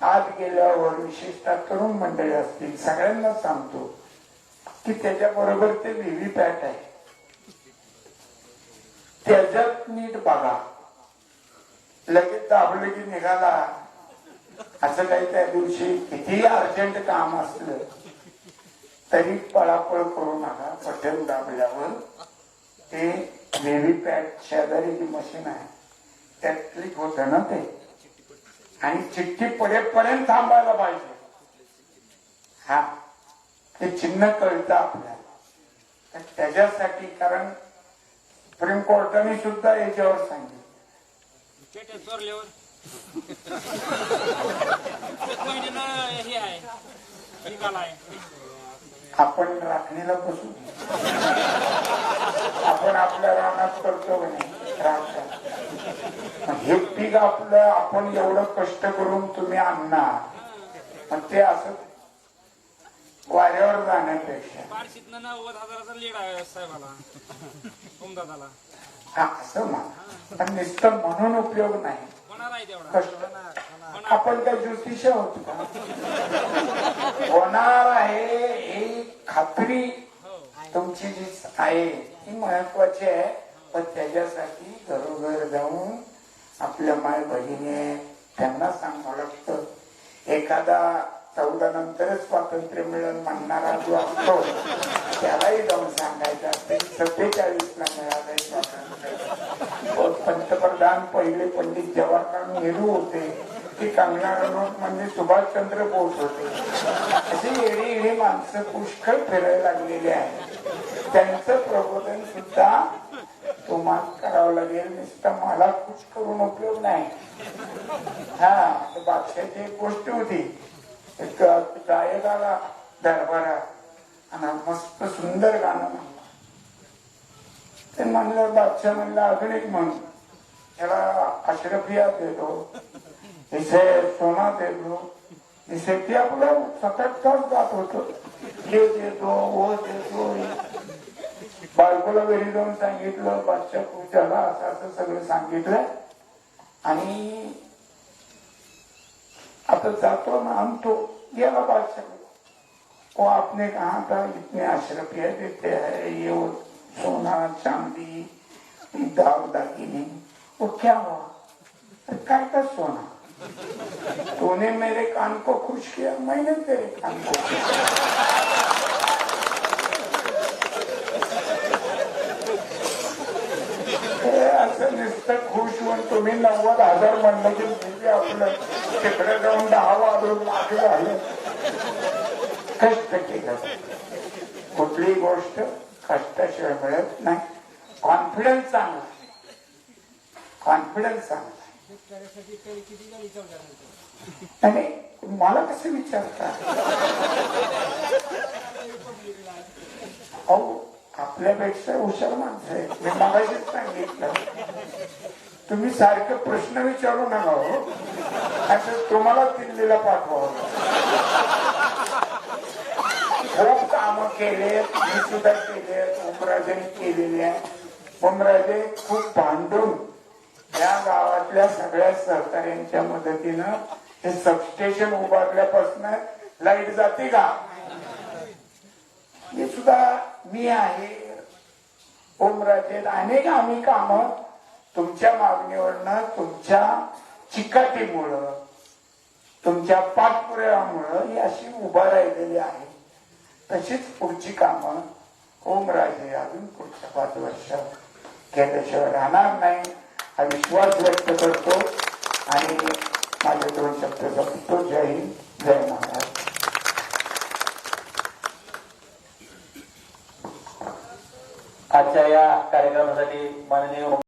आत गेल्यावर विशेषतः तरुण मंडळी असतील सगळ्यांना सांगतो की त्याच्याबरोबर ते व्हीव्हीपॅट आहे, त्याच्यात नीट बघा. लगेच दाबलं की निघाला असं काही त्या दिवशी कितीही अर्जंट काम असलं तरी पळापळ करू नका. बटन दाबल्यावर ते व्हीव्हीपॅट शेजारी जी मशीन आहे त्यात क्लिक होत ना ते, आणि चिठ्ठी पडेपर्यंत थांबायला पाहिजे. हा ते चिन्ह कळतं आपल्याला. त्याच्यासाठी कारण सुप्रीम कोर्टाने सुद्धा याच्यावर सांगितलं आपण राखणीला बसू, आपण आपल्या रानात करतो हे पीक आपलं आपण एवढं कष्ट करून तुम्ही आणणार, मग ते असं वाऱ्यावर जाण्यापेक्षा हा असं पण नुसतं म्हणून उपयोग नाही. आपण काय ज्योतिष होत का? होणार आहे ही खात्री तुमची जी आहे ती महत्वाची आहे. पण त्याच्यासाठी घरोघर जाऊन आपल्या माय बहिणी त्यांना सांगावं लागतं. एखादा 14 नंतरच स्वातंत्र्य मिळून म्हणणारा जो असतो त्यालाही जाऊन सांगायचं असते 47 ला मिळालंय स्वातंत्र्य. पंतप्रधान पहिले पंडित जवाहरलाल नेहरू होते की कंगना रनौत म्हणजे सुभाषचंद्र बोस होते. अशी एडी एडी माणसं पुष्कळ फिरायला लागलेली आहे. त्यांचं प्रबोधन सुद्धा तुम्हाला करावं लागेल. नुसतं मला खुश करून उपयोग नाही. हा बादशाची एक गोष्ट होती, एक गायक आला दरबारात आणि मस्त सुंदर गाणं म्हणलं. ते म्हणलं बादशाह म्हणलं अजून एक म्हण, त्याला अशरफिया देतो, इथे सोना देतो, इथे ते आपलं 7-8 तास जात होतं. हे देतो वो देतो. बायकोला घरी जाऊन सांगितलं बादशाह पूजाला असं असं सगळं सांगितलं आणि आता जातो ना आणतो. गेला बादशाह, वो आपने कहा था इतने अशरफिया देते हैं, ये वो सोना चांदी दागिने, वो क्या हुआ? काय का सोना? तूने मेरे कान को खुश किया, मैंने तेरे कान को खुश किया. असं नुसतं खुश होऊन तुम्ही 90,000 म्हणलं की आपलं तिकडे जाऊन 10 वाजून मागे झालं. कष्ट केलं, कुठली गोष्ट कष्टाशिवाय मिळत नाही. कॉन्फिडन्स चांगला, कॉन्फिडन्स चांगला. आणि मला कसं विचारता अहो आपल्यापेक्षा हुशार माणसं आहे. मी मगाशीच सांगितलं तुम्ही सारखे प्रश्न विचारू नका हो, असं तुम्हाला दिल्लीला पाठवावं. खूप काम केले, मी सुद्धा केले, ओमराजेने केलेले आहे. ओमराजे खूप भांडून या गावातल्या सगळ्या सहकार्यांच्या मदतीनं हे सबस्टेशन उभारल्यापासून लाईट जाते का हे सुद्धा मी आहे, ओमराजे अनेक आम्ही काम तुमच्या मागणीवरनं, तुमच्या चिकाटीमुळं, तुमच्या पाठपुराव्यामुळं ही अशी उभा राहिलेली आहे. तशीच पुढची कामं ओमराजे अजून पुढच्या 5 वर्षात केल्याशिवाय राहणार नाही हा विश्वास व्यक्त करतो आणि माझे 2 शब्द संपतो. जय हिंद, जय महाराज. आजच्या या कार्यक्रमासाठी माननीय